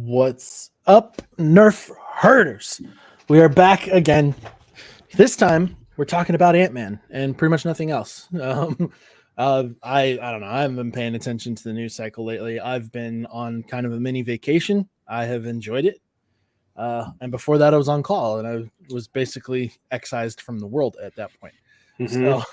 What's up, Nerfherders? We are back again. This time, we're talking about Ant-Man and pretty much nothing else. I don't know. I haven't been paying attention to the news cycle lately. I've been on kind of a mini vacation. I have enjoyed it. And before that, I was on call, and I was basically excised from the world at that point. So,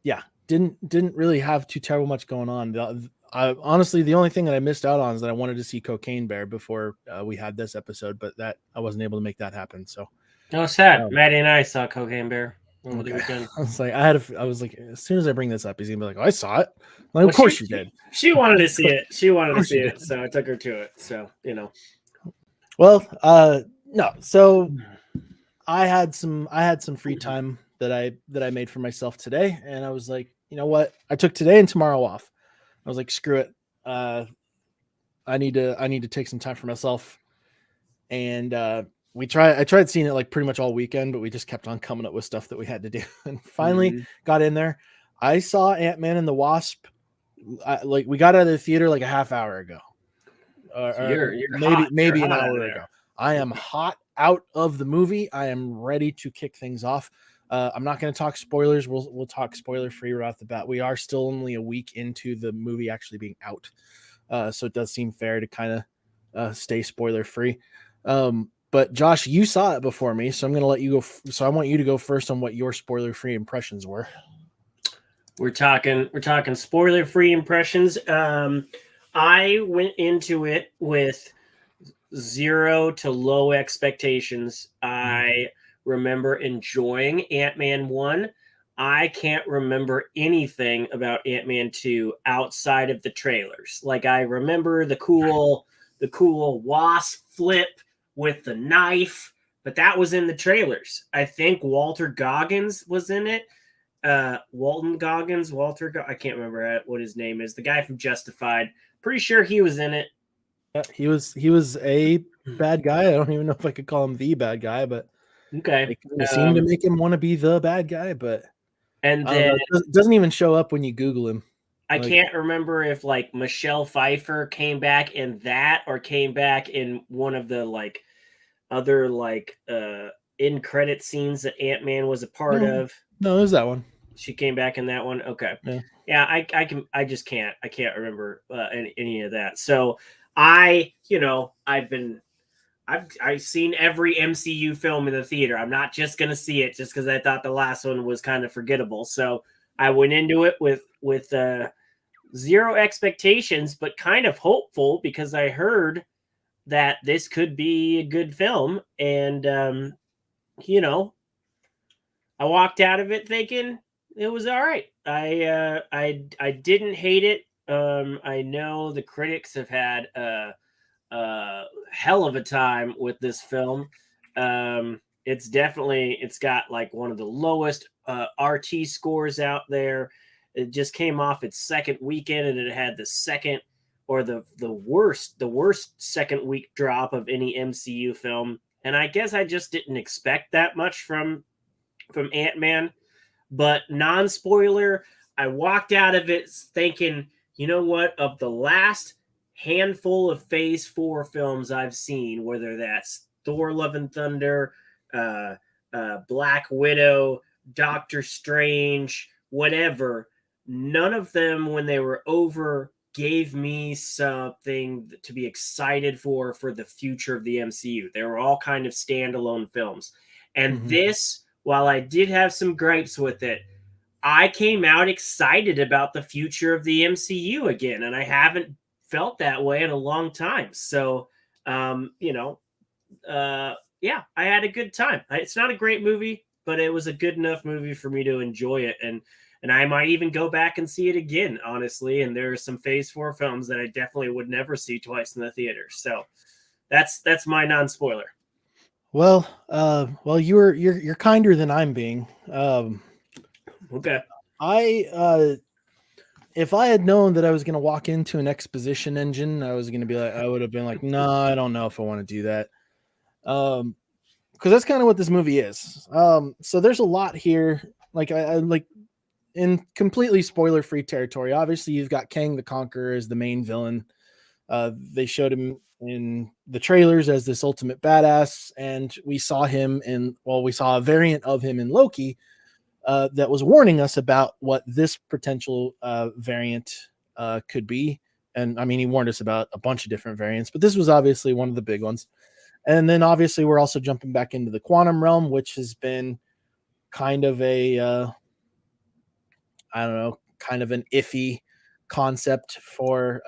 yeah, didn't really have too terrible much going on. Honestly, the only thing that I missed out on is that I wanted to see Cocaine Bear before we had this episode, but that I wasn't able to make that happen. So, no, sad. Maddie and I saw Cocaine Bear over the okay. weekend. I was like, I was like, as soon as I bring this up, he's gonna be like, oh, I saw it. I'm like, of course you did. She wanted to see it. She wanted to see it, so I took her to it. So Well, no. So I had some free time that I made for myself today, and I was like, you know what? I took today and tomorrow off. I was like, screw it. I need to take some time for myself. And I tried seeing it like pretty much all weekend, but we just kept on coming up with stuff that we had to do. And finally got in there. I saw Ant-Man and the Wasp. We got out of the theater like a half hour ago. You're maybe an hour ago. I am hot out of the movie. I am ready to kick things off. I'm not going to talk spoilers. We'll talk spoiler free right off the bat. We are still only a week into the movie actually being out, so it does seem fair to kind of stay spoiler free. But Josh, you saw it before me, so I'm going to let you go. So I want you to go first on what your spoiler free impressions were. We're talking spoiler free impressions. I went into it with 0 to low expectations. I remember enjoying Ant-Man 1. I can't remember anything about Ant-Man 2 outside of the trailers. Like, I remember the cool Wasp flip with the knife, but that was in the trailers. I think Walter Goggins was in it. Walton Goggins, I can't remember what his name is. The guy from Justified. Pretty sure he was in it. He was a bad guy. I don't even know if I could call him the bad guy, but okay, it seemed to make him want to be the bad guy. But and then it doesn't even show up when you Google him. I can't remember if like Michelle Pfeiffer came back in that or came back in one of the like other like in credit scenes that Ant-Man was a part of. No, it was that one. She came back in that one. Okay, yeah, I can't remember any of that. So I've seen every MCU film in the theater. I'm not just going to see it just because I thought the last one was kind of forgettable. So I went into it with 0 expectations, but kind of hopeful because I heard that this could be a good film. And, I walked out of it thinking it was all right. I didn't hate it. I know the critics have had hell of a time with this film. It's got like one of the lowest RT scores out there. It just came off its second weekend, and it had the second or the worst second week drop of any MCU film. And I guess I just didn't expect that much from Ant-Man. But non-spoiler, I walked out of it thinking, you know what, of the last handful of Phase 4 films I've seen, whether that's Thor: Love and Thunder, Black Widow, Doctor Strange, whatever, none of them, when they were over, gave me something to be excited for the future of the MCU. They were all kind of standalone films. And this, while I did have some gripes with it, I came out excited about the future of the MCU again, and I haven't felt that way in a long time. So, I had a good time. It's not a great movie, but it was a good enough movie for me to enjoy it. And I might even go back and see it again, honestly. And there are some Phase 4 films that I definitely would never see twice in the theater. So that's my non-spoiler. Well, you're kinder than I'm being. Okay. If I had known that I was going to walk into an exposition engine, I would have been like, no, I don't know if I want to do that. Because that's kind of what this movie is. So there's a lot here. Like I like in completely spoiler free territory. Obviously, you've got Kang the Conqueror as the main villain. They showed him in the trailers as this ultimate badass, and we saw a variant of him in Loki that was warning us about what this potential variant could be. And I mean, he warned us about a bunch of different variants, but this was obviously one of the big ones. And then obviously we're also jumping back into the quantum realm, which has been kind of a I don't know, kind of an iffy concept for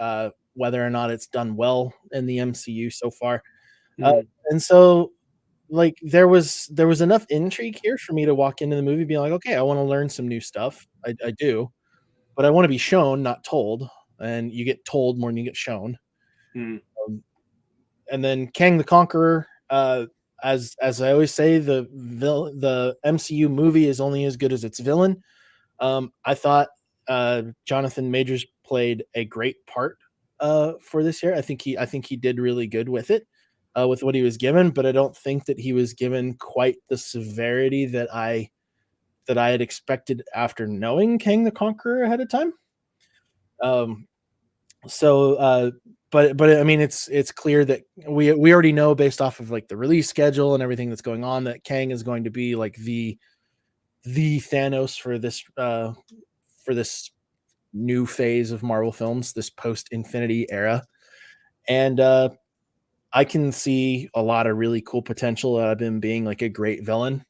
whether or not it's done well in the MCU so far. And so like there was enough intrigue here for me to walk into the movie being like, okay, I want to learn some new stuff. I do, but I want to be shown, not told. And you get told more than you get shown. And then Kang the Conqueror, as I always say, the MCU movie is only as good as its villain. I thought Jonathan Majors played a great part for this year. I think he did really good with it, with what he was given, but I don't think that he was given quite the severity that I had expected after knowing Kang the Conqueror ahead of time. So but I mean it's clear that we already know based off of like the release schedule and everything that's going on that Kang is going to be like the Thanos for this new phase of Marvel films, this post Infinity era. And I can see a lot of really cool potential out of him being like a great villain.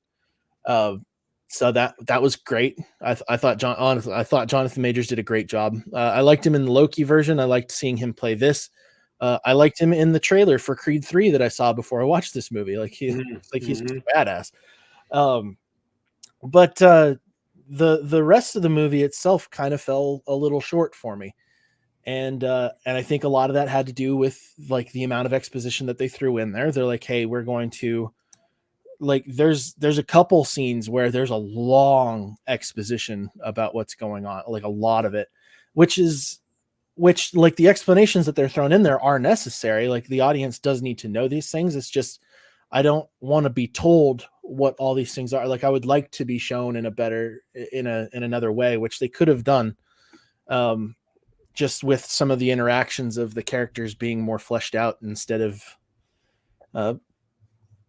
So that was great. I thought Jonathan Majors did a great job. I liked him in the Loki version. I liked seeing him play this. I liked him in the trailer for Creed 3 that I saw before I watched this movie. Like he's just a badass. But the rest of the movie itself kind of fell a little short for me. And I think a lot of that had to do with like the amount of exposition that they threw in there. They're like, hey, we're going to like there's a couple scenes where there's a long exposition about what's going on, like a lot of it, which like the explanations that they're thrown in there are necessary. Like the audience does need to know these things. It's just I don't want to be told what all these things are. Like I would like to be shown in another way, which they could have done. Just with some of the interactions of the characters being more fleshed out instead of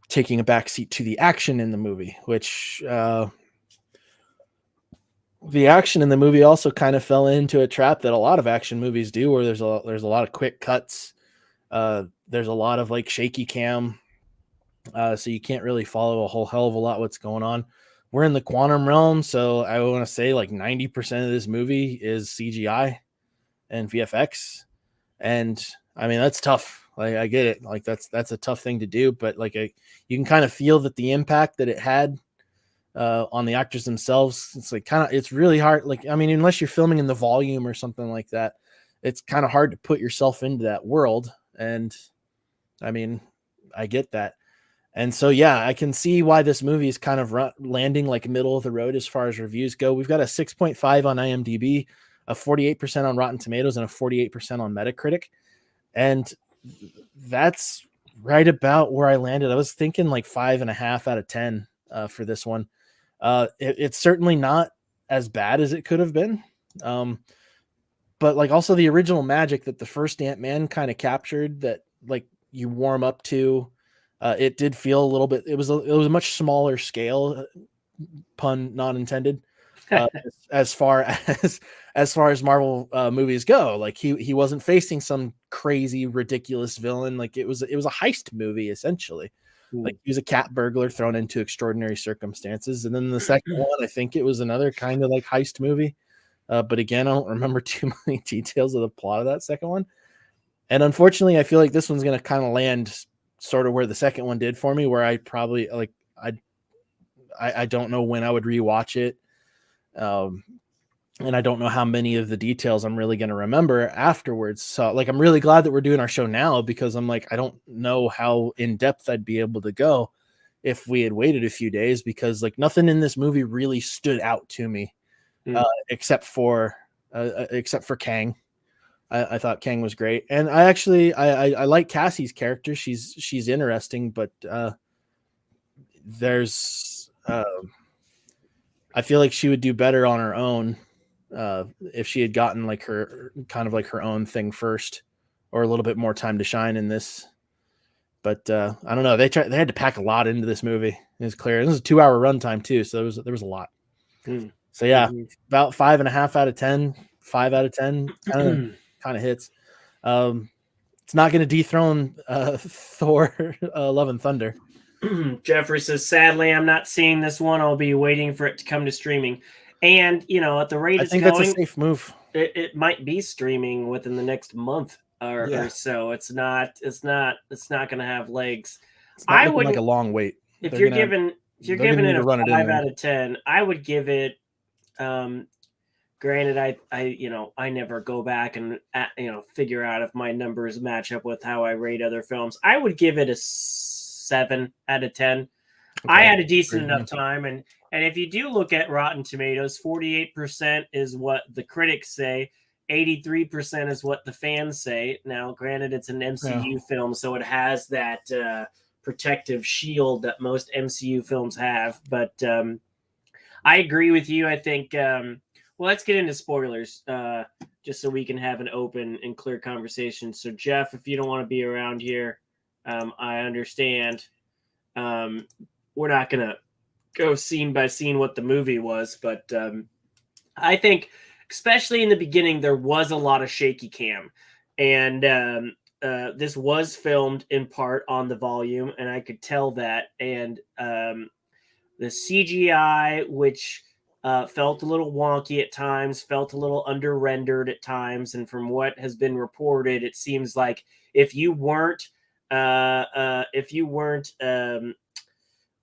taking a backseat to the action in the movie, which the action in the movie also kind of fell into a trap that a lot of action movies do, where there's a lot of quick cuts. There's a lot of like shaky cam. So you can't really follow a whole hell of a lot what's going on. We're in the quantum realm, so I want to say like 90% of this movie is CGI and VFX. And I mean, that's tough. Like I get it. Like that's a tough thing to do, but like you can kind of feel that the impact that it had on the actors themselves, it's like it's really hard. Like, I mean, unless you're filming in the volume or something like that, it's kind of hard to put yourself into that world. And I mean, I get that. And so, yeah, I can see why this movie is kind of landing like middle of the road as far as reviews go. We've got a 6.5 on IMDb, a 48% on Rotten Tomatoes, and a 48% on Metacritic. And that's right about where I landed. I was thinking like 5.5 out of 10 for this one. It's certainly not as bad as it could have been. But like also the original magic that the first Ant-Man kind of captured that like you warm up to, it did feel a little bit, it was a much smaller scale, pun not intended, as far as Marvel movies go. Like he wasn't facing some crazy ridiculous villain. Like it was a heist movie essentially. Like he was a cat burglar thrown into extraordinary circumstances. And then the second one, I think it was another kind of like heist movie. But again, I don't remember too many details of the plot of that second one. And unfortunately, I feel like this one's going to kind of land sort of where the second one did for me, where I probably like, I don't know when I would rewatch it. And I don't know how many of the details I'm really going to remember afterwards. So like, I'm really glad that we're doing our show now, because I'm like, I don't know how in depth I'd be able to go if we had waited a few days, because like nothing in this movie really stood out to me, except for Kang. I thought Kang was great. And I like Cassie's character. She's interesting, but there's I feel like she would do better on her own if she had gotten like her kind of like her own thing first, or a little bit more time to shine in this. But I don't know. They had to pack a lot into this movie. It's clear. This is a 2-hour runtime too, so there was a lot. So yeah, about 5.5 out of 10, 5 out of 10, kind of hits. It's not going to dethrone Thor: Love and Thunder. Jeffrey says, sadly, I'm not seeing this one. I'll be waiting for it to come to streaming. And, you know, at the rate I it's think going, that's a safe move. It might be streaming within the next month or so. It's not going to have legs. It's not looking like a long wait. If you're giving it a 5 out of 10, I would give it. Granted, I never go back and figure out if my numbers match up with how I rate other films. I would give it a 7 out of 10. Okay. I had a decent enough time, and if you do look at Rotten Tomatoes, 48% is what the critics say, 83% is what the fans say. Now, granted, it's an MCU film, so it has that protective shield that most MCU films have. But I agree with you. I think. Well, let's get into spoilers, just so we can have an open and clear conversation. So, Jeff, if you don't want to be around here, I understand. We're not going to go scene by scene what the movie was, but I think, especially in the beginning, there was a lot of shaky cam. And this was filmed in part on the volume, and I could tell that. And the CGI, which felt a little wonky at times, felt a little under-rendered at times, and from what has been reported, it seems like if you weren't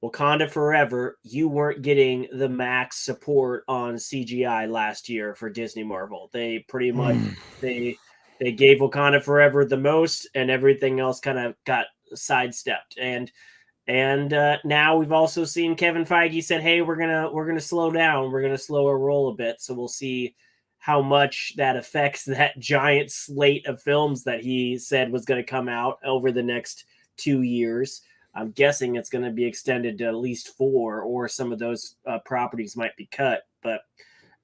Wakanda Forever, you weren't getting the max support on CGI last year for Disney Marvel. They pretty much they gave Wakanda Forever the most, and everything else kind of got sidestepped. And now we've also seen Kevin Feige said, "Hey, we're gonna slow down. We're gonna slow our roll a bit." So we'll see how much that affects that giant slate of films that he said was going to come out over the next 2 years. I'm guessing it's going to be extended to at least 4, or some of those properties might be cut. But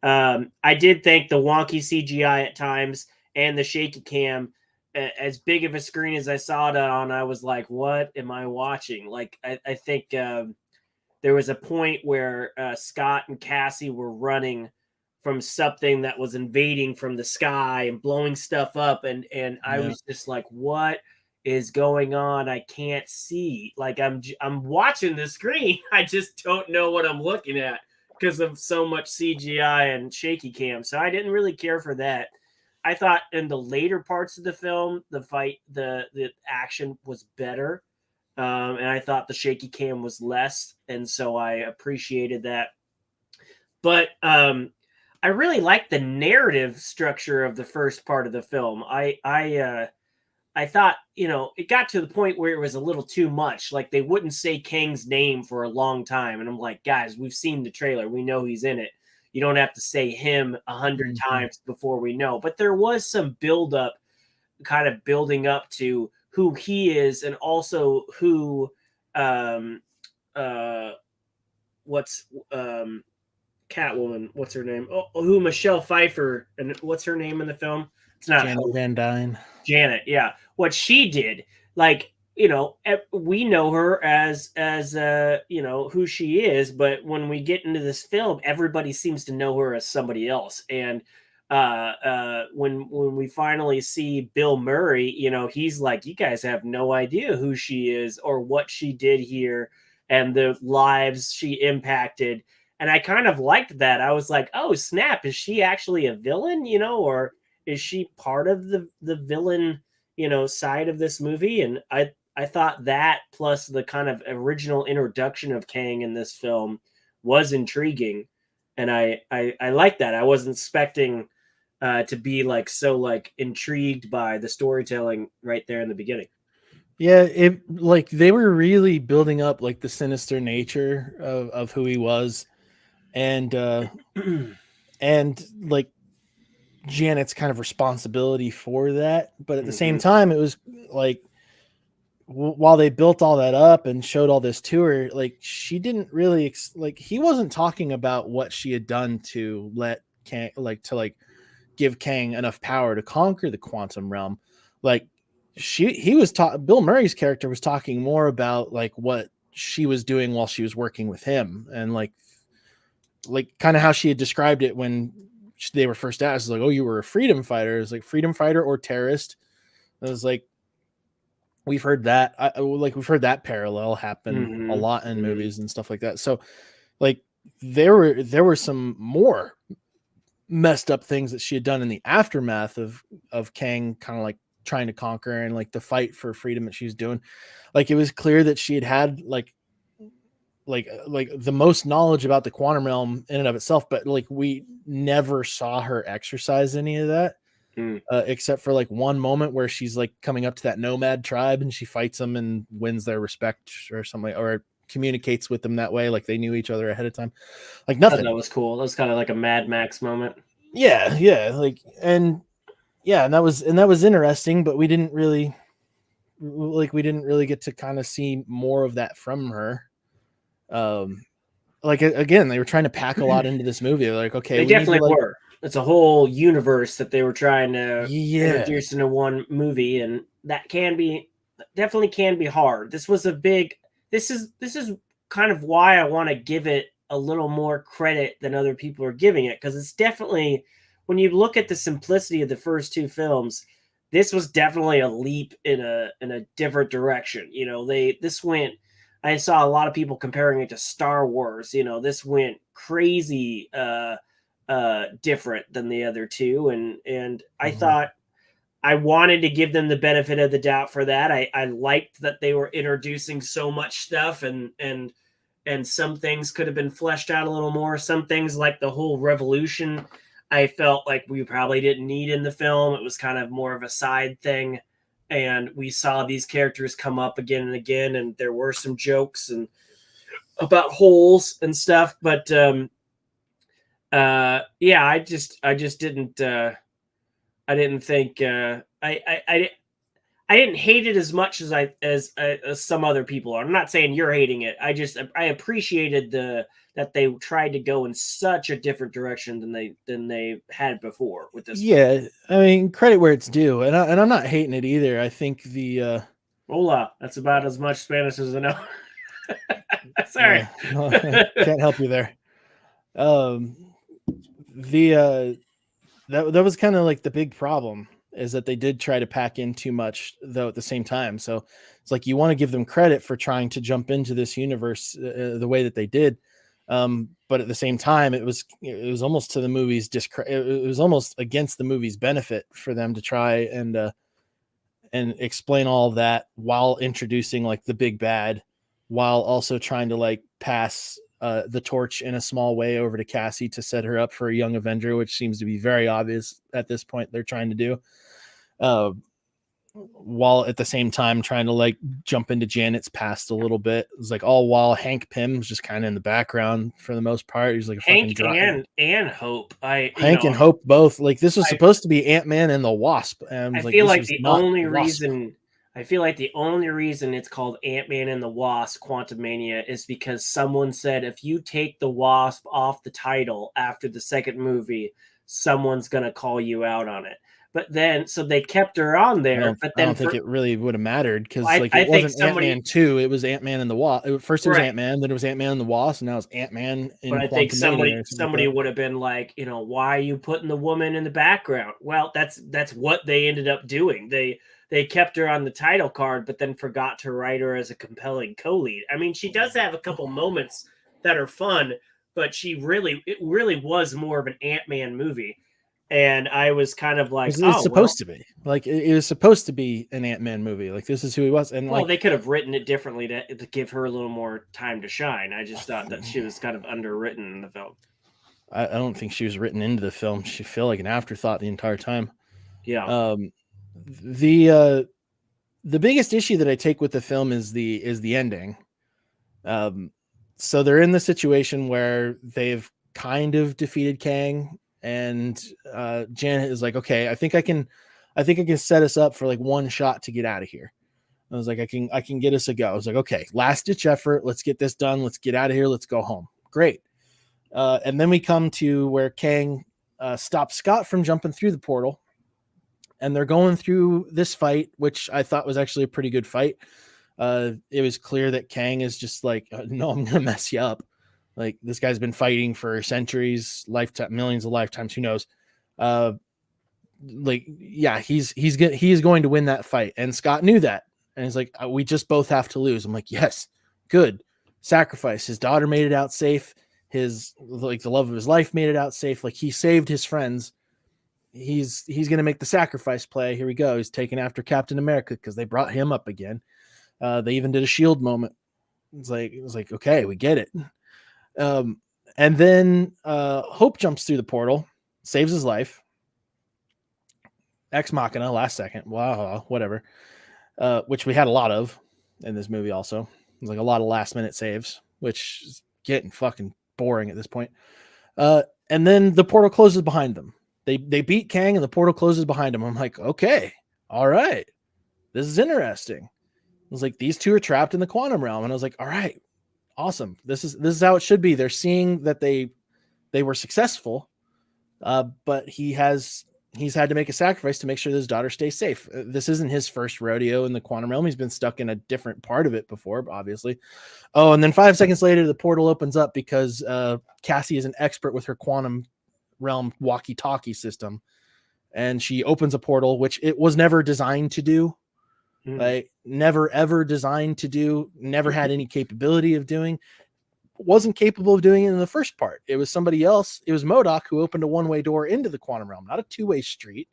I did think the wonky CGI at times and the shaky cam, as big of a screen as I saw it on, I was like, what am I watching? Like, I think there was a point where Scott and Cassie were running from something that was invading from the sky and blowing stuff up. And I was just like, what is going on? I can't see. Like, I'm watching the screen. I just don't know what I'm looking at because of so much CGI and shaky cam. So I didn't really care for that. I thought in the later parts of the film, the fight, the action was better. And I thought the shaky cam was less. And so I appreciated that. But I really liked the narrative structure of the first part of the film. I thought, it got to the point where it was a little too much. Like, they wouldn't say Kang's name for a long time. And I'm like, guys, we've seen the trailer. We know he's in it. You don't have to say him 100 times before we know. But there was some buildup, kind of building up to who he is, and also who Catwoman, what's her name? Who Michelle Pfeiffer, and what's her name in the film? It's not Janet Van Dyne. Janet, yeah. What she did, like, we know her as who she is, but when we get into this film, everybody seems to know her as somebody else. And when we finally see Bill Murray, he's like, you guys have no idea who she is or what she did here and the lives she impacted. And I kind of liked that. I was like, oh, snap, is she actually a villain, or is she part of the villain, side of this movie? And I thought that, plus the kind of original introduction of Kang in this film, was intriguing. And I like that. I wasn't expecting to be so intrigued by the storytelling right there in the beginning. Yeah, they were really building up like the sinister nature of who he was, and and like Janet's kind of responsibility for that. But at the same time, it was like, while they built all that up and showed all this to her, like, she didn't really he wasn't talking about what she had done to let Kang, give Kang enough power to conquer the quantum realm. Like, he was Bill Murray's character was talking more about like what she was doing while she was working with him, and like kind of how she had described it when they were first asked, like, oh, you were a freedom fighter. It's like freedom fighter or terrorist. It was like, we've heard that, we've heard that parallel happen a lot in movies and stuff like that. So like there were some more messed up things that she had done in the aftermath of Kang kind of like trying to conquer and like the fight for freedom that she was doing. Like it was clear that she had like the most knowledge about the quantum realm in and of itself, but like we never saw her exercise any of that. Except for like one moment where she's like coming up to that nomad tribe and she fights them and wins their respect or something, or communicates with them that way, like they knew each other ahead of time. Like nothing. That was cool. That was kind of like a Mad Max moment. Yeah, like and that was interesting, but we didn't really get to kind of see more of that from her. Like again, they were trying to pack a lot into this movie. They're like, okay, they definitely were. It's a whole universe that they were trying to introduce into one movie, and that definitely can be hard. This was a big. This is kind of why I want to give it a little more credit than other people are giving it, because it's definitely, when you look at the simplicity of the first two films, this was definitely a leap in a different direction. You know, this went. I saw a lot of people comparing it to Star Wars. You know, this went crazy. Different than the other two, and I thought I wanted to give them the benefit of the doubt for that. I liked that they were introducing so much stuff, and some things could have been fleshed out a little more. Some things, like the whole revolution, I felt like we probably didn't need in the film. It was kind of more of a side thing, and we saw these characters come up again and again, and there were some jokes and about holes and stuff, but yeah, I just didn't I didn't think I didn't hate it as much as as some other people are. I'm not saying you're hating it. I appreciated that they tried to go in such a different direction than they had before with this. Yeah, film. I mean, credit where it's due, and I'm not hating it either. I think the hola, that's about as much Spanish as I know. Sorry, can't help you there. That was kind of like the big problem, is that they did try to pack in too much though at the same time. So it's like, you want to give them credit for trying to jump into this universe the way that they did. But at the same time, it was almost to the movie's it was almost against the movie's benefit for them to try and explain all of that while introducing like the big bad, while also trying to like pass the torch in a small way over to Cassie to set her up for a young Avenger, which seems to be very obvious at this point they're trying to do. While at the same time trying to like jump into Janet's past a little bit. It was like all while Hank Pym's just kind of in the background for the most part. He's like a Hank and Hope. Hank and Hope both. Like this was supposed to be Ant-Man and the Wasp. And I feel like the only reason it's called Ant-Man and the Wasp: Quantumania is because someone said, if you take the Wasp off the title after the second movie, someone's gonna call you out on it. But then, so they kept her on there. I don't think it really would have mattered, because it wasn't Ant-Man 2. It was Ant-Man and the Wasp. First it was Ant-Man, then it was Ant-Man and the Wasp, and now it's Ant-Man in Quantumania. But I think somebody would have been like, you know, why are you putting the woman in the background? Well, that's what they ended up doing. They kept her on the title card, but then forgot to write her as a compelling co-lead. I mean, she does have a couple moments that are fun, but it really was more of an Ant-Man movie. And I was kind of like, it's supposed to be like, it was supposed to be an Ant-Man movie. Like, this is who he was. And well, they could have written it differently to give her a little more time to shine. I just thought that she was kind of underwritten in the film. I don't think she was written into the film. She felt like an afterthought the entire time. Yeah. The biggest issue that I take with the film is the ending. So they're in the situation where they've kind of defeated Kang, and Janet is like, okay, I think I can set us up for like one shot to get out of here. I was like, I can get us a go. I was like, okay, last ditch effort. Let's get this done. Let's get out of here. Let's go home. Great. And then we come to where Kang stops Scott from jumping through the portal. and they're going through this fight, which I thought was actually a pretty good fight. It was clear that Kang is just like, no, I'm gonna mess you up. Like, this guy's been fighting for centuries, lifetime, millions of lifetimes, who knows. He's going to win that fight, and Scott knew that, and he's like, we just both have to lose. I'm like, yes, good. Sacrifice. His daughter made it out safe. His, like, the love of his life made it out safe. Like, he saved his friends. He's gonna make the sacrifice play. Here we go. He's taking after Captain America because they brought him up again. They even did a shield moment. It was like, okay, we get it. And then Hope jumps through the portal, saves his life. Ex Machina, last second. Wow, whatever. Which we had a lot of in this movie also. Like, a lot of last minute saves, which is getting fucking boring at this point. And then the portal closes behind them. They beat Kang and the portal closes behind them. I'm like, okay, all right. This is interesting. I was like, these two are trapped in the quantum realm. And I was like, all right, awesome. This is how it should be. They're seeing that they were successful, but he's had to make a sacrifice to make sure his daughter stays safe. This isn't his first rodeo in the quantum realm. He's been stuck in a different part of it before, obviously. Oh, and then 5 seconds later, the portal opens up because Cassie is an expert with her quantum realm walkie-talkie system, and she opens a portal, which it was never designed to do. Like, never ever designed to do, never had any capability of doing, wasn't capable of doing it in the first part. It was somebody else. It was MODOK who opened a one-way door into the quantum realm, not a two-way street.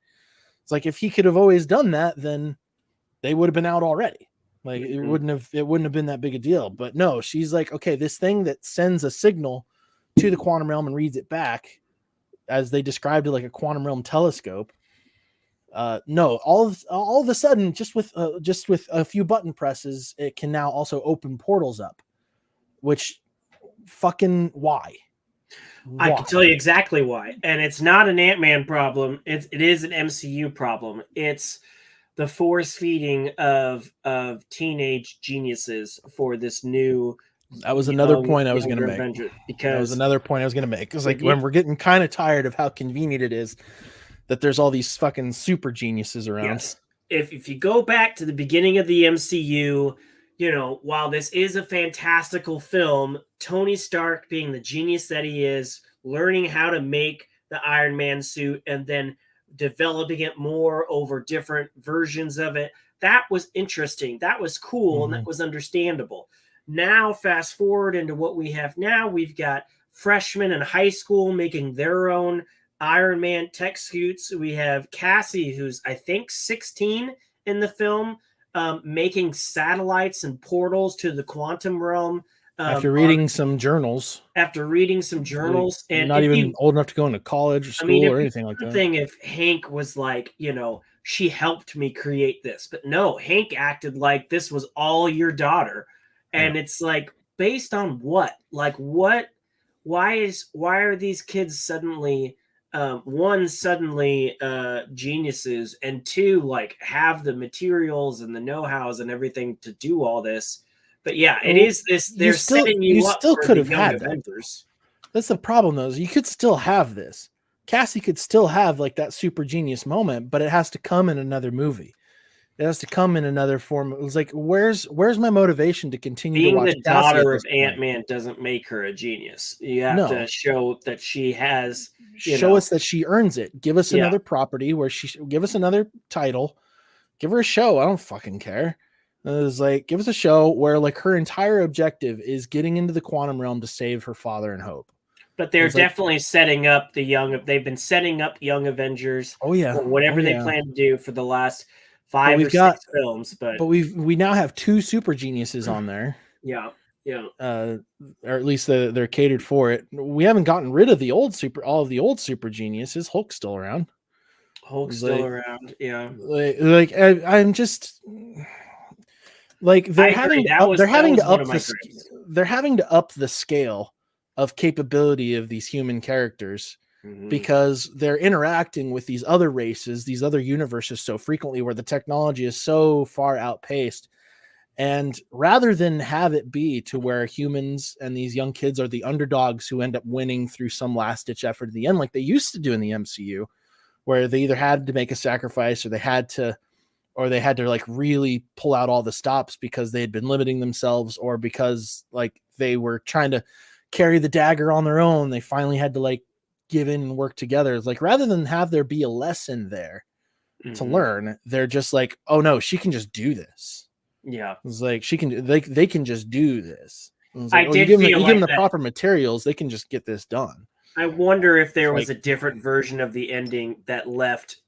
It's like, if he could have always done that, then they would have been out already. Like, it wouldn't have been that big a deal. But no, she's like, okay, this thing that sends a signal to the quantum realm and reads it back, as they described it, like a quantum realm telescope. No, all of a sudden, just with a few button presses, it can now also open portals up. Which, fucking why? I can tell you exactly why, and it's not an Ant-Man problem. It is an MCU problem. It's the force feeding of teenage geniuses for this new. That was another point I was going to make. That was another point I was going to make. Because, like, when we're getting kind of tired of how convenient it is that there's all these fucking super geniuses around. Yes. If you go back to the beginning of the MCU, you know, while this is a fantastical film, Tony Stark, being the genius that he is, learning how to make the Iron Man suit and then developing it more over different versions of it, that was interesting. That was cool, and that was understandable. Now, fast forward into what we have now, we've got freshmen in high school making their own Iron Man tech suits. We have Cassie, who's, I think, 16 in the film, making satellites and portals to the quantum realm. After reading some journals. And not even old enough to go into college or school or anything like that. Thing if Hank was like, you know, she helped me create this. But no, Hank acted like this was all your daughter. And it's like, based on what? Like, what? Why are these kids suddenly... one, suddenly geniuses, and two, like, have the materials and the know-hows and everything to do all this. But yeah, it is this. They're setting you up still for could the have young had Avengers. That's the problem, though. Is you could still have this. Cassie could still have, like, that super genius moment, but it has to come in another movie. It has to come in another form. It was like, where's my motivation to continue Being to watch the daughter of Ant-Man doesn't make her a genius. You have to show that she has. Show us that she earns it. Give us another property where give us another title. Give her a show. I don't fucking care. It was like, give us a show where, like, her entire objective is getting into the quantum realm to save her father and Hope. But they're definitely setting up they've been setting up Young Avengers. Oh yeah. For whatever they plan to do for the last 5 or 6 films. But we now have 2 super geniuses on there. Yeah. Or at least they're catered for it. We haven't gotten rid of all of the old super geniuses. Hulk's still around. Yeah. I'm just like, they're having to up the scale of capability of these human characters, because they're interacting with these other races, these other universes so frequently, where the technology is so far outpaced. And rather than have it be to where humans and these young kids are the underdogs who end up winning through some last ditch effort at the end, like they used to do in the MCU, where they either had to make a sacrifice or they had to like really pull out all the stops because they had been limiting themselves, or because like they were trying to carry the dagger on their own. They finally had to like give in and work together. It's like, rather than have there be a lesson there to learn, they're just like, oh no, she can just do this. Yeah. It's like, they can just do this. It's I like, did you feel give like them the that. proper materials, they can just get this done. I wonder if there was Like, a different version of the ending that left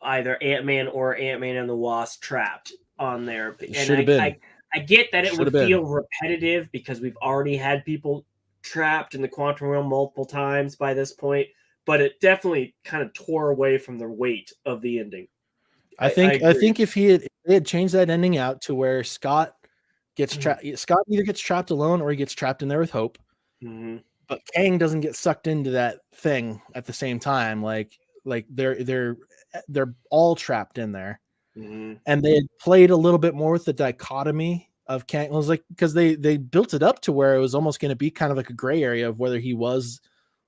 either Ant-Man or Ant-Man and the Wasp trapped on there. it And should have been. I get that it Should would have been. feel repetitive because we've already had people trapped in the quantum realm multiple times by this point, but it definitely kind of tore away from the weight of the ending. I think if they had changed that ending out to where Scott gets trapped, Scott either gets trapped alone or he gets trapped in there with Hope. But Kang doesn't get sucked into that thing at the same time. Like they're all trapped in there. And they had played a little bit more with the dichotomy of Kang. It was like, because they built it up to where it was almost going to be kind of like a gray area of whether he was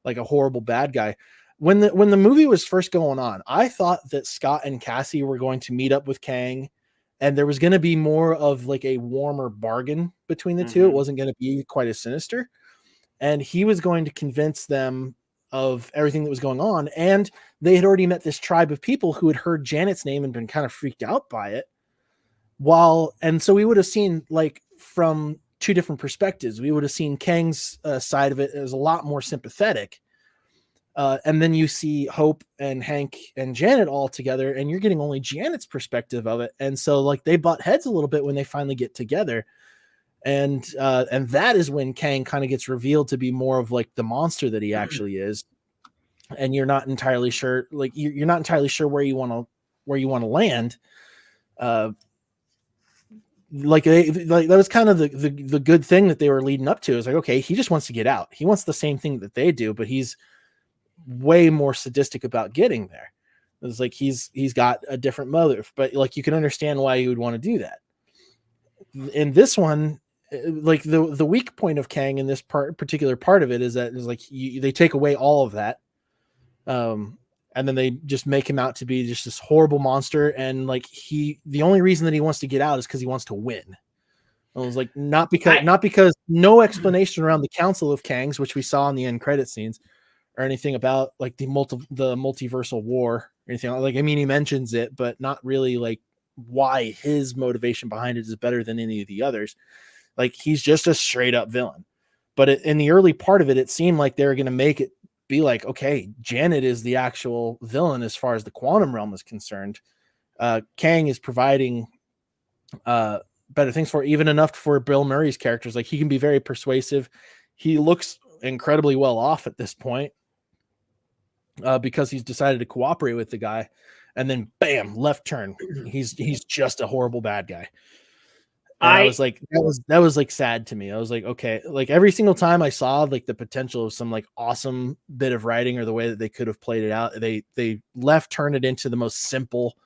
like a horrible bad guy. When the movie was first going on, I thought that Scott and Cassie were going to meet up with Kang, and there was going to be more of like a warmer bargain between the two. It wasn't going to be quite as sinister, and he was going to convince them of everything that was going on. And they had already met this tribe of people who had heard Janet's name and been kind of freaked out by it. And so we would have seen, like, from two different perspectives. We would have seen Kang's side of it as a lot more sympathetic. And then you see Hope and Hank and Janet all together, and you're getting only Janet's perspective of it. And so like they butt heads a little bit when they finally get together. And that is when Kang kind of gets revealed to be more of like the monster that he actually is. And you're not entirely sure, like you're not entirely sure where you want to land. Like that was kind of the good thing that they were leading up to. Is like, okay, he just wants to get out. He wants the same thing that they do, but he's way more sadistic about getting there. It's like he's got a different motive, but like you can understand why you would want to do that. In this one, like the weak point of Kang in this particular part of it is that is like they take away all of that, and then they just make him out to be just this horrible monster. And like the only reason that he wants to get out is because he wants to win. I was like, not because no explanation around the Council of Kangs, which we saw in the end credit scenes, or anything about like the multiversal war or anything. Like, I mean, he mentions it, but not really like why his motivation behind it is better than any of the others. Like, he's just a straight up villain. But in the early part of it, it seemed like they were going to make it be like, okay, Janet is the actual villain as far as the quantum realm is concerned. Kang is providing better things for, even enough for Bill Murray's characters. Like, he can be very persuasive. He looks incredibly well off at this point, because he's decided to cooperate with the guy, and then bam, left turn. He's just a horrible bad guy. And I was like, that was like sad to me. I was like, okay, like every single time I saw like the potential of some like awesome bit of writing or the way that they could have played it out, they left turn it into the most simple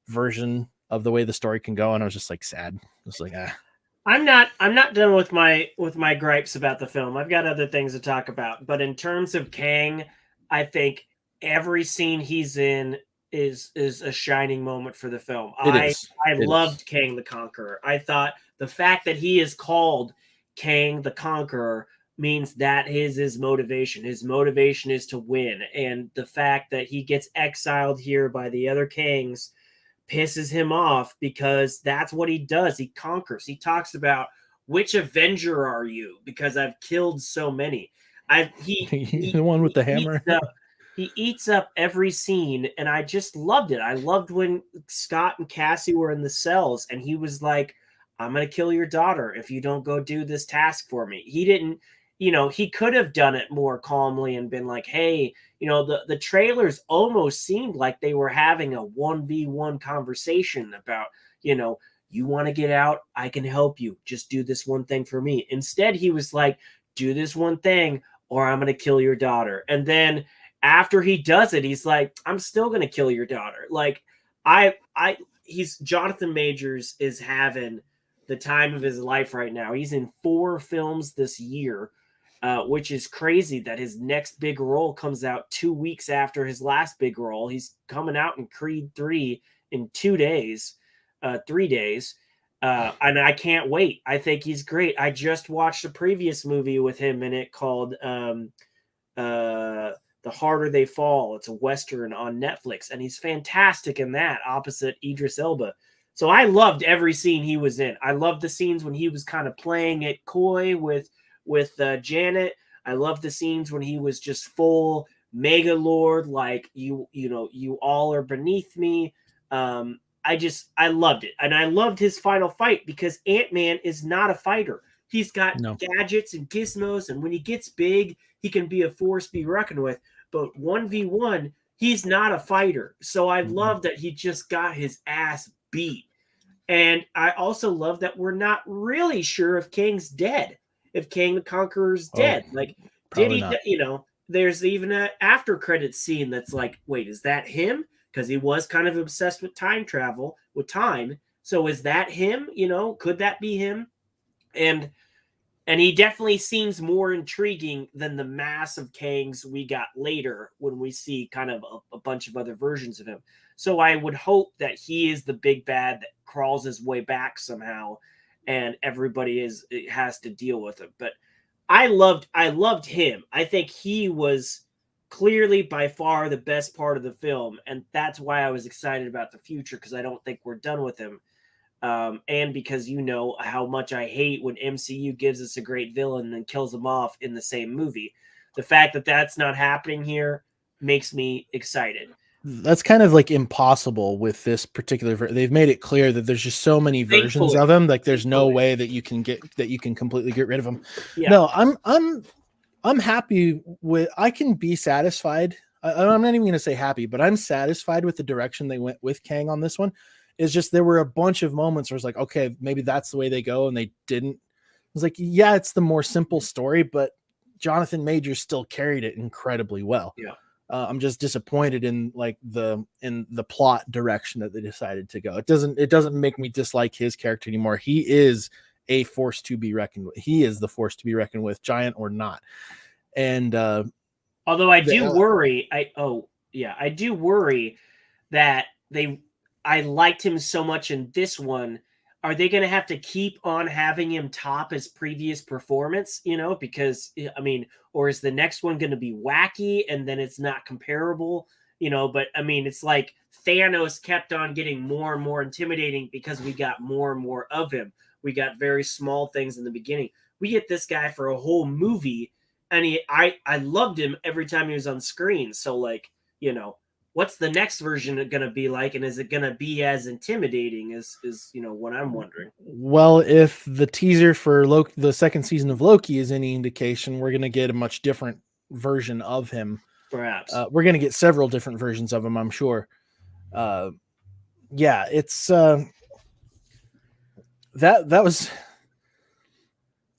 version of the way the story can go. And I was just like sad. I was like, I'm not done with my gripes about the film. I've got other things to talk about. But in terms of Kang, I think every scene he's in is a shining moment for the film. I loved Kang the Conqueror. I thought the fact that he is called Kang the Conqueror means that his motivation. His motivation is to win. And the fact that he gets exiled here by the other Kangs pisses him off, because that's what he does. He conquers. He talks about, which Avenger are you? Because I've killed so many. The one with the hammer. He eats up every scene, and I just loved it. I loved when Scott and Cassie were in the cells, and he was like, I'm going to kill your daughter if you don't go do this task for me. He didn't, he could have done it more calmly and been like, hey, the trailers almost seemed like they were having a 1v1 conversation about, you want to get out? I can help you. Just do this one thing for me. Instead, he was like, do this one thing or I'm going to kill your daughter. And then after he does it, he's like, I'm still going to kill your daughter. Like, he's Jonathan Majors is having the time of his life right now. He's in 4 films this year. which is crazy that his next big role comes out 2 weeks after his last big role. He's coming out in Creed 3 in 2 days, 3 days. And I can't wait. I think he's great. I just watched a previous movie with him in it called The Harder They Fall. It's a Western on Netflix, and he's fantastic in that, opposite Idris Elba. So I loved every scene he was in. I loved the scenes when he was kind of playing it coy with Janet. I loved the scenes when he was just full mega lord, like you know, you all are beneath me. I loved it, and I loved his final fight because Ant-Man is not a fighter. He's got gadgets and gizmos, and when he gets big, he can be a force to be reckoned with. But 1v1, he's not a fighter. So I love that he just got his ass beat. And I also love that we're not really sure if Kang's dead, if Kang the Conqueror's dead. Like, did he, not. you know, there's even an after credit scene that's like, wait, is that him? Because he was kind of obsessed with time travel, with time. So is that him? You know, could that be him? And he definitely seems more intriguing than the mass of Kangs we got later when we see kind of a bunch of other versions of him. So I would hope that he is the big bad that crawls his way back somehow, and everybody has to deal with him. But I loved him. I think he was clearly by far the best part of the film, and that's why I was excited about the future, because I don't think we're done with him. And because you know how much I hate when MCU gives us a great villain and then kills them off in the same movie. The fact that that's not happening here makes me excited. That's kind of like impossible with this particular. They've made it clear that there's just so many versions of him. Like there's no way that you can completely get rid of him. Yeah. No, I'm happy with. I can be satisfied. I'm not even going to say happy, but I'm satisfied with the direction they went with Kang on this one. It's just there were a bunch of moments where it's like, okay, maybe that's the way they go, and they didn't. It was like, yeah, it's the more simple story, but Jonathan Majors still carried it incredibly well. Yeah. I'm just disappointed in the plot direction that they decided to go. It doesn't make me dislike his character anymore. He is a force to be reckoned with. He is the force to be reckoned with, giant or not. And although I do worry, I do worry that I liked him so much in this one. Are they going to have to keep on having him top his previous performance? You know, because I mean, or is the next one going to be wacky and then it's not comparable? You know, but I mean, it's like Thanos kept on getting more and more intimidating because we got more and more of him. We got very small things in the beginning. We get this guy for a whole movie, and I loved him every time he was on screen. So like, you know, what's the next version going to be like, and is it going to be as intimidating as you know what I'm wondering? Well, if the teaser for Loki, the second season of Loki, is any indication, we're going to get a much different version of him. Perhaps we're going to get several different versions of him, I'm sure. Yeah, it's that was,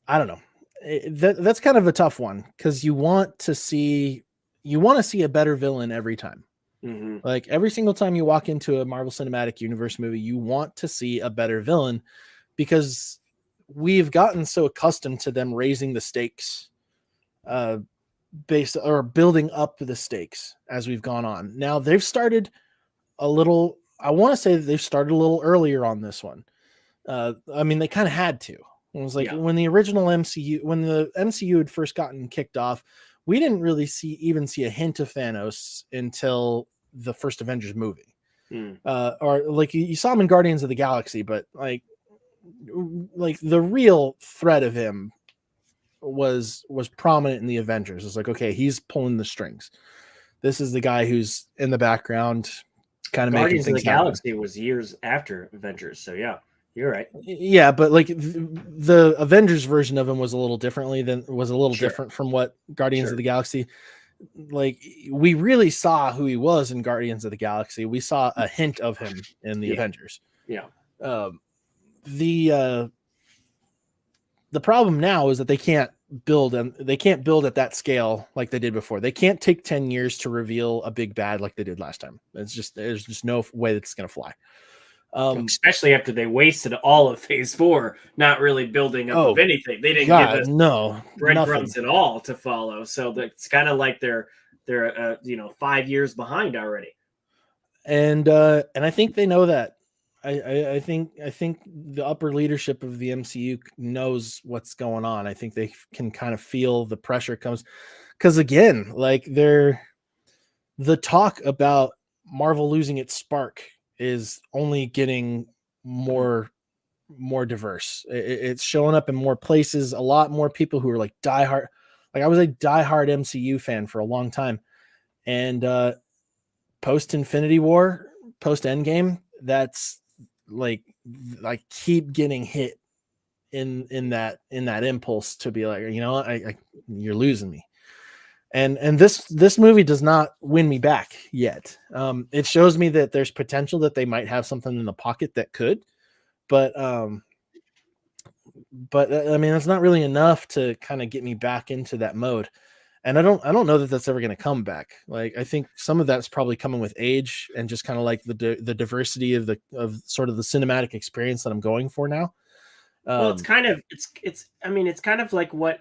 I don't know. That's kind of a tough one because you want to see a better villain every time. Mm-hmm. Like every single time you walk into a Marvel Cinematic Universe movie, you want to see a better villain because we've gotten so accustomed to them raising the stakes, based or building up the stakes as we've gone on. Now they've started a little. I want to say that they've started a little earlier on this one. I mean, they kind of had to. It was like when the original MCU, when the MCU had first gotten kicked off, we didn't really see a hint of Thanos until the first Avengers movie. Or like you saw him in Guardians of the Galaxy, but like the real threat of him was prominent in the Avengers. It's like, okay, he's pulling the strings. This is the guy who's in the background, kind of making things happen. Guardians of the Galaxy was years after Avengers, so yeah. You're right. Yeah, but like the Avengers version of him was a little different from what Guardians of the Galaxy. Like we really saw who he was in Guardians of the Galaxy. We saw a hint of him in the Avengers. Yeah. The problem now is that they can't build at that scale like they did before. They can't take 10 years to reveal a big bad like they did last time. There's just no way that's going to fly. Especially after they wasted all of Phase 4, not really building up of anything. They didn't give us breadcrumbs at all to follow. So it's kind of like they're 5 years behind already. And I think they know that. I think the upper leadership of the MCU knows what's going on. I think they can kind of feel the pressure comes, because again, like the talk about Marvel losing its spark is only getting more diverse. It's showing up in more places. A lot more people who are like diehard. Like I was a diehard MCU fan for a long time, and post Infinity War, post Endgame, that's like keep getting hit in that impulse to be like, you're losing me. And this movie does not win me back yet. It shows me that there's potential that they might have something in the pocket that could, but I mean, it's not really enough to kind of get me back into that mode. And I don't know that that's ever going to come back. Like, I think some of that's probably coming with age and just kind of like the diversity of sort of the cinematic experience that I'm going for now. Well, it's kind of like what,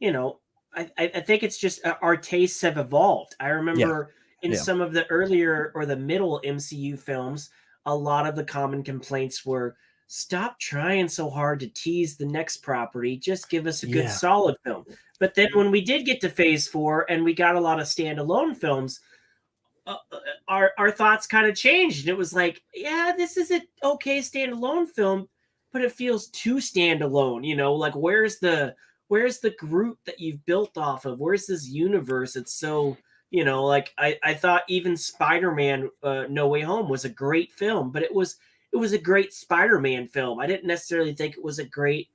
I think it's just our tastes have evolved. I remember in some of the earlier or the middle MCU films, a lot of the common complaints were, stop trying so hard to tease the next property. Just give us a good solid film. But then when we did get to Phase 4 and we got a lot of standalone films, our thoughts kind of changed. And it was like, yeah, this is an okay standalone film, but it feels too standalone. Like where's the group that you've built off of? Where's this universe? It's so, like I thought even Spider-Man No Way Home was a great film, but it was a great Spider-Man film. I didn't necessarily think it was a great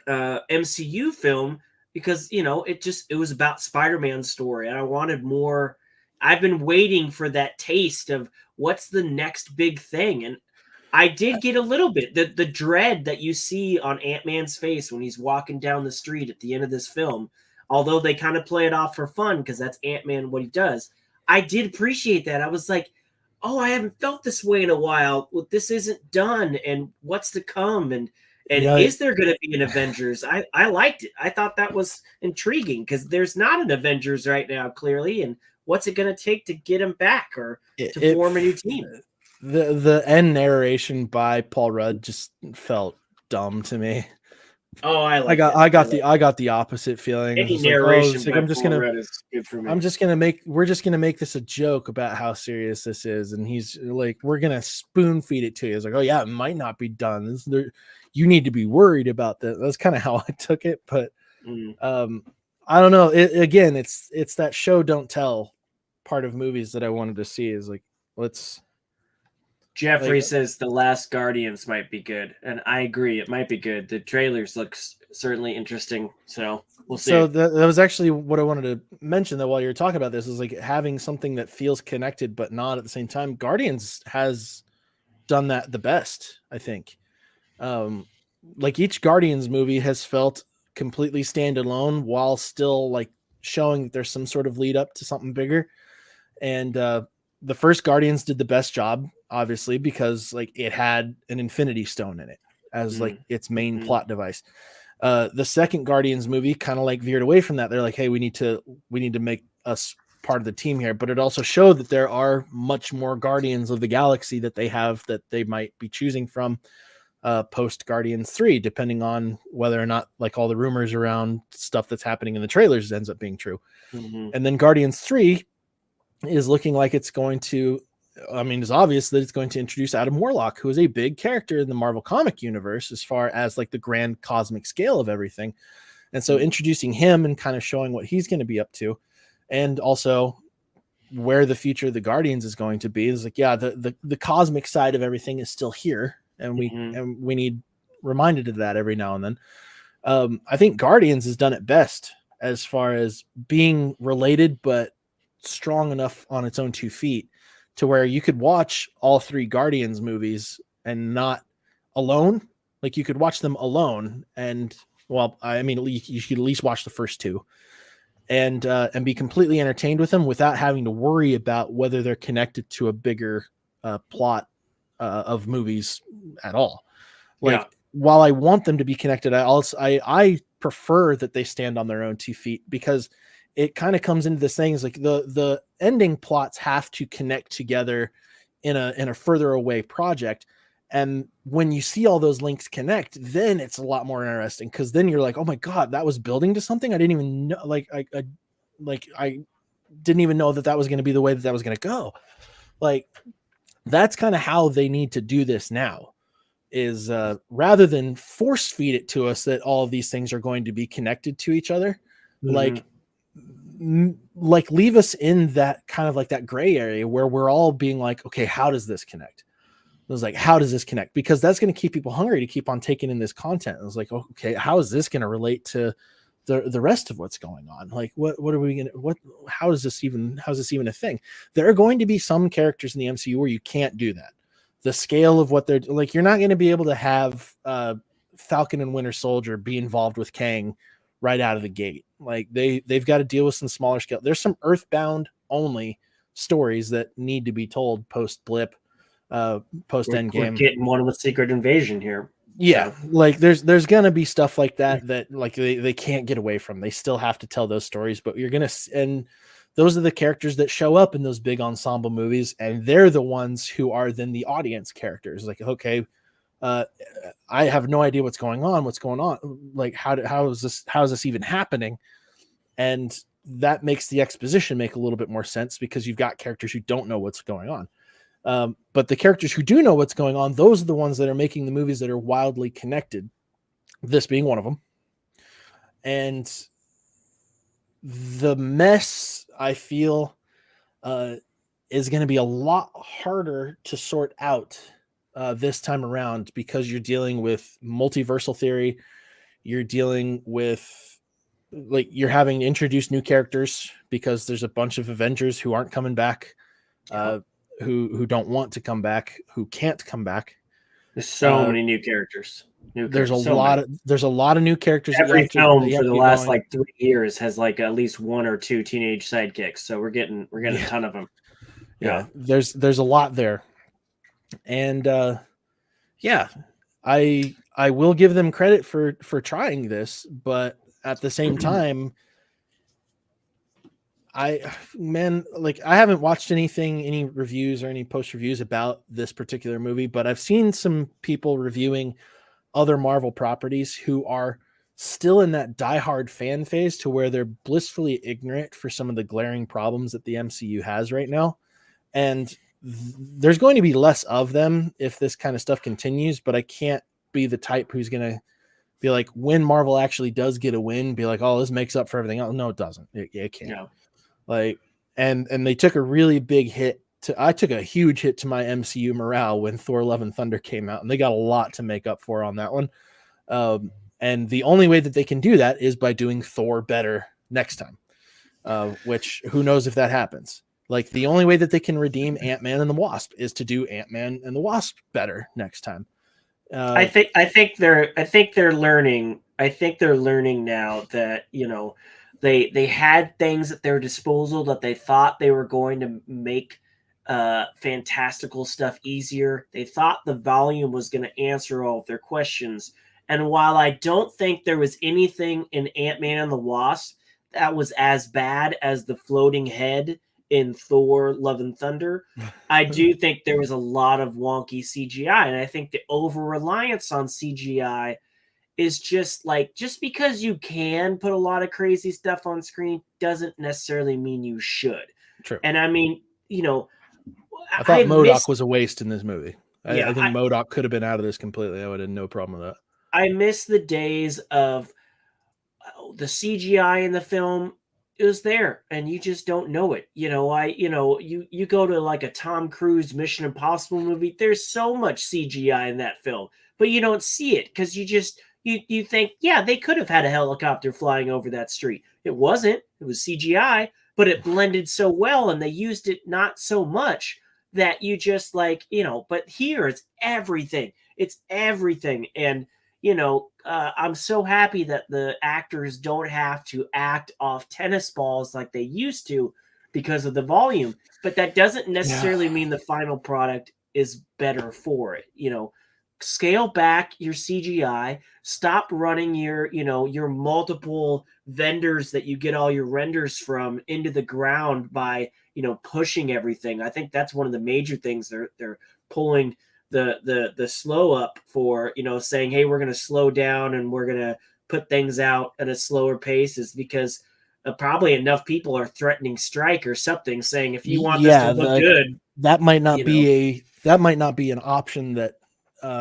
MCU film because, it was about Spider-Man's story and I wanted more. I've been waiting for that taste of what's the next big thing. And I did get a little bit. The dread that you see on Ant-Man's face when he's walking down the street at the end of this film, although they kind of play it off for fun because that's Ant-Man, what he does, I did appreciate that. I was like, oh, I haven't felt this way in a while. Well, this isn't done, and what's to come, and is there going to be an Avengers? I liked it. I thought that was intriguing because there's not an Avengers right now, clearly, and what's it going to take to get him back or to form a new team? The end narration by Paul Rudd just felt dumb to me. Oh, I got the opposite feeling. Any narration by I'm just Paul gonna, Rudd is good for me. we're just gonna make this a joke about how serious this is, and he's like, we're gonna spoon feed it to you. It's like, oh yeah, it might not be done. You need to be worried about that. That's kind of how I took it, but I don't know. Again, it's that show don't tell part of movies that I wanted to see. Is like, Jeffrey says The Last Guardians might be good, and I agree. It might be good. The trailers look certainly interesting, so we'll see. So that was actually what I wanted to mention, that while you're talking about this, is like having something that feels connected but not at the same time. Guardians has done that the best, I think. Like each Guardians movie has felt completely standalone while still like showing that there's some sort of lead up to something bigger. And the first Guardians did the best job, obviously, because like it had an Infinity Stone in it as like its main plot device. The second Guardians movie kind of like veered away from that. They're like, hey, we need to make us part of the team here. But it also showed that there are much more Guardians of the Galaxy that they have that they might be choosing from post Guardians 3, depending on whether or not like all the rumors around stuff that's happening in the trailers ends up being true. And then Guardians 3 is looking like it's going to, I mean, it's obvious that it's going to introduce Adam Warlock, who is a big character in the Marvel comic universe as far as like the grand cosmic scale of everything. And so introducing him and kind of showing what he's going to be up to, and also where the future of the Guardians is going to be, is like, yeah, the cosmic side of everything is still here. And we need reminded of that every now and then. I think Guardians has done it best as far as being related, but strong enough on its own 2 feet to where you could watch all 3 Guardians movies and not alone. Like you could watch them alone, and well, I mean, you should at least watch the first 2 and be completely entertained with them without having to worry about whether they're connected to a bigger plot of movies at all. Like, Yeah. while I want them to be connected, I prefer that they stand on their own 2 feet, because it kind of comes into this thing is like the ending plots have to connect together in a further away project. And when you see all those links connect, then it's a lot more interesting, because then you're like, oh my God, that was building to something I didn't even know. I didn't even know that was going to be the way that was going to go. Like, that's kind of how they need to do this now, is rather than force feed it to us that all of these things are going to be connected to each other. Like, leave us in that kind of like that gray area where we're all being like, okay, how does this connect? It was like, how does this connect? Because that's going to keep people hungry to keep on taking in this content. It was like, okay, how is this going to relate to the rest of what's going on? Like, what are we going to, how is this even a thing? There are going to be some characters in the MCU where you can't do that. The scale of what they're like, you're not going to be able to have Falcon and Winter Soldier be involved with Kang right out of the gate. Like, they've got to deal with some smaller scale. There's some Earthbound only stories that need to be told post Blip, post Endgame. We're getting one of the Secret Invasion here. Yeah, so. Like there's gonna be stuff like that like they can't get away from. They still have to tell those stories, but you're gonna, and those are the characters that show up in those big ensemble movies, and they're the ones who are then the audience characters. Like, okay, I have no idea what's going on. Like, how is this even happening? And that makes the exposition make a little bit more sense, because you've got characters who don't know what's going on. But the characters who do know what's going on, those are the ones that are making the movies that are wildly connected, this being one of them. And the mess, I feel, is going to be a lot harder to sort out this time around, because you're dealing with multiversal theory. You're dealing with, like, you're having to introduce new characters, because there's a bunch of Avengers who aren't coming back. Who don't want to come back, who can't come back. There's so many new characters. There's a lot of new characters. Every film for the last like 3 years has like at least 1 or 2 teenage sidekicks. So we're getting a ton of them. Yeah. There's a lot there. And I will give them credit for trying this, but at the same time, I haven't watched any reviews or any post reviews about this particular movie, but I've seen some people reviewing other Marvel properties who are still in that diehard fan phase, to where they're blissfully ignorant for some of the glaring problems that the MCU has right now. And there's going to be less of them if this kind of stuff continues, but I can't be the type who's going to be like, when Marvel actually does get a win, be like, oh, this makes up for everything else. No, it doesn't. It can't. No. Like, and they took a really big hit I took a huge hit to my MCU morale when Thor: Love and Thunder came out, and they got a lot to make up for on that one. And the only way that they can do that is by doing Thor better next time, which who knows if that happens. Like, the only way that they can redeem Ant-Man and the Wasp is to do Ant-Man and the Wasp better next time. I think they're learning. I think they're learning now that, you know, they had things at their disposal that they thought they were going to make fantastical stuff easier. They thought the volume was going to answer all of their questions. And while I don't think there was anything in Ant-Man and the Wasp that was as bad as the floating head in Thor: Love and Thunder, I do think there was a lot of wonky CGI. And I think the over-reliance on CGI is just because you can put a lot of crazy stuff on screen doesn't necessarily mean you should. True. And I mean, you know, I thought MODOK was a waste in this movie. I think MODOK could have been out of this completely. I would have no problem with that. I miss the days of the CGI in the film. It was there, and you just don't know it. You know, you go to like a Tom Cruise Mission Impossible movie. There's so much CGI in that film, but you don't see it because you think, yeah, they could have had a helicopter flying over that street. It wasn't. It was CGI, but it blended so well, and they used it not so much that you just like, you know. But here, it's everything. It's everything, and you know, I'm so happy that the actors don't have to act off tennis balls like they used to because of the volume. But that doesn't necessarily mean the final product is better for it. Scale back your CGI, stop running your multiple vendors that you get all your renders from into the ground by, pushing everything. I think that's one of the major things they're pulling the slow up for, saying, hey, we're going to slow down and we're going to put things out at a slower pace, is because probably enough people are threatening strike or something, saying if you want this to look good, that might not be an option that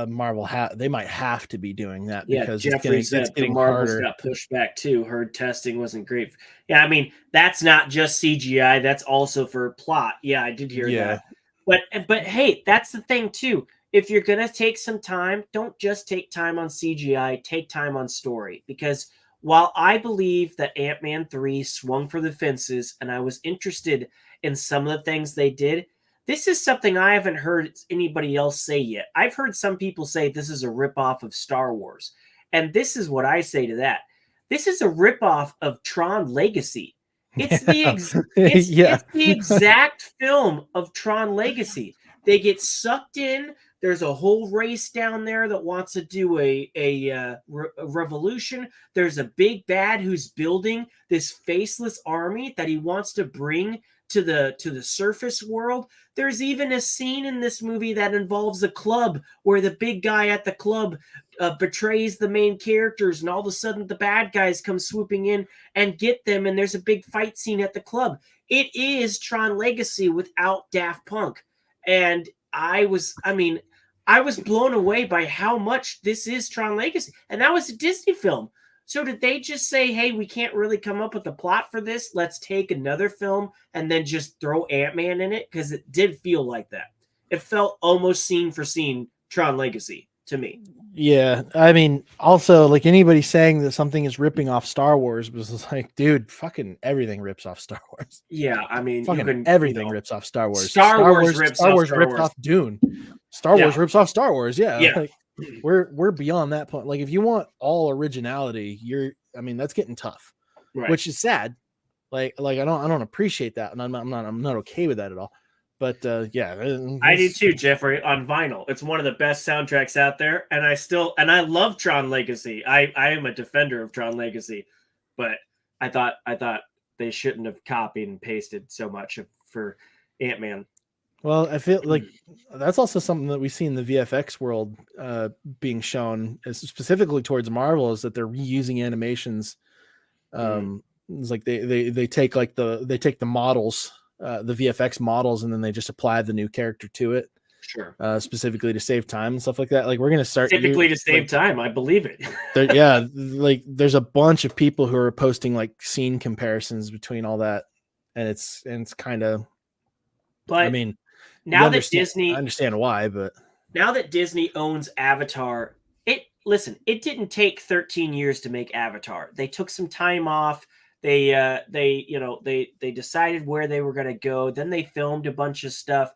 Marvel they might have to be doing that, because Jeffrey said it's getting Marvel's harder. got pushed back too. Heard testing wasn't great. Yeah, I mean, that's not just CGI, that's also for plot. Yeah, I did hear that. But hey, that's the thing too. If you're gonna take some time, don't just take time on CGI, take time on story. Because while I believe that Ant-Man 3 swung for the fences and I was interested in some of the things they did, this is something I haven't heard anybody else say yet. I've heard some people say this is a ripoff of Star Wars. And this is what I say to that. This is a ripoff of Tron Legacy. It's it's the exact film of Tron Legacy. They get sucked in. There's a whole race down there that wants to do a revolution. There's a big bad who's building this faceless army that he wants to bring to the surface world. There's even a scene in this movie that involves a club where the big guy at the club betrays the main characters, and all of a sudden the bad guys come swooping in and get them, and there's a big fight scene at the club. It is Tron Legacy without Daft Punk. And I was blown away by how much this is Tron Legacy. And that was a Disney film. So did they just say, hey, we can't really come up with a plot for this, let's take another film and then just throw Ant-Man in it? Because it did feel like that. It felt almost scene for scene Tron Legacy to me. Yeah, I mean, also, like, anybody saying that something is ripping off Star Wars was like, dude, fucking everything rips off Star Wars. Yeah, I mean, fucking everything rips off Star Wars. Star Wars rips off Dune. Star Wars rips off Star Wars. Yeah. Like, we're beyond that point. Like, if you want all originality, that's getting tough, right. Which is sad. Like I don't appreciate that, and I'm not okay with that at all. But I do too, Jeffrey. On vinyl, it's one of the best soundtracks out there, and I love Tron Legacy. I am a defender of Tron Legacy, but I thought they shouldn't have copied and pasted so much for Ant-Man. Well, I feel like that's also something that we see in the VFX world being shown, specifically towards Marvel, is that they're reusing animations. It's like they take the models, the VFX models, and then they just apply the new character to it. Sure. Specifically to save time and stuff like that. Like, we're gonna start typically to save time. I believe it. Like, there's a bunch of people who are posting like scene comparisons between all that, and it's kind of. But I mean, now that Disney, I understand why, but now that Disney owns Avatar, it didn't take 13 years to make Avatar. They took some time off. They decided where they were going to go. Then they filmed a bunch of stuff.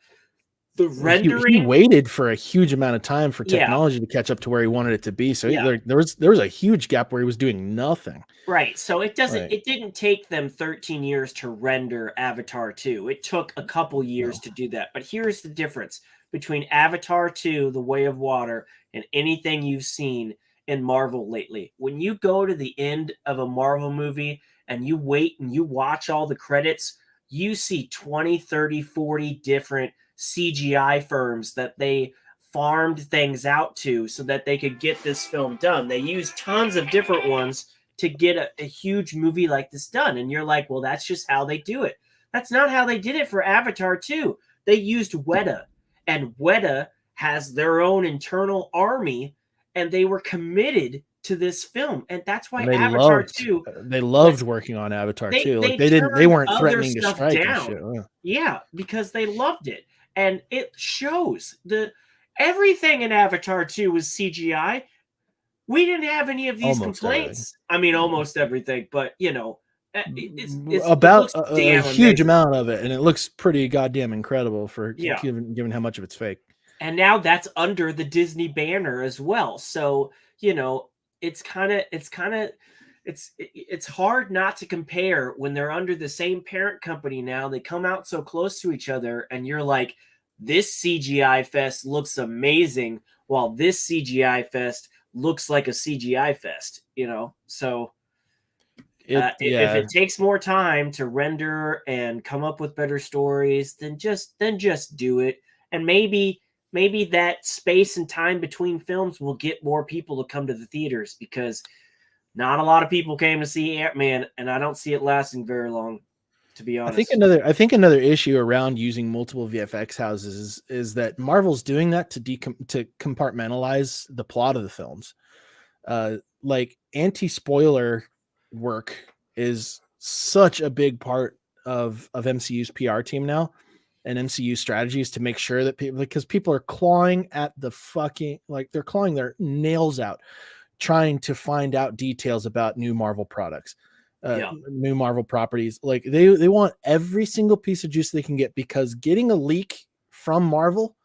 The rendering, he waited for a huge amount of time for technology to catch up to where he wanted it to be. So there was a huge gap where he was doing nothing. Right. So it didn't take them 13 years to render Avatar 2. It took a couple years to do that. But here's the difference between Avatar 2, The Way of Water, and anything you've seen in Marvel lately. When you go to the end of a Marvel movie and you wait and you watch all the credits, you see 20, 30, 40 different CGI firms that they farmed things out to so that they could get this film done. They used tons of different ones to get a huge movie like this done. And you're like, well, that's just how they do it. That's not how they did it for Avatar 2. They used Weta, and Weta has their own internal army, and they were committed to this film. And that's why Avatar 2, they loved working on Avatar 2. Like, they weren't threatening to strike and shit. Yeah, because they loved it. And it shows. Everything in Avatar 2 was CGI. We didn't have any of these complaints. Everything. I mean, almost everything, but it's about a huge amount of it, and it looks pretty goddamn incredible for given how much of it's fake. And now that's under the Disney banner as well. So it's hard not to compare when they're under the same parent company now. They come out so close to each other, and you're like, this CGI fest looks amazing, while this CGI fest looks like a CGI fest, So if it takes more time to render and come up with better stories, then just do it. And maybe that space and time between films will get more people to come to the theaters, because not a lot of people came to see Ant-Man, and I don't see it lasting very long, to be honest. I think another issue around using multiple VFX houses is that Marvel's doing that to compartmentalize the plot of the films. Like anti-spoiler work is such a big part of MCU's PR team now, and MCU strategies to make sure that because people are clawing at the fucking, like, they're clawing their nails out trying to find out details about new Marvel products, new Marvel properties. Like they want every single piece of juice they can get, because getting a leak from Marvel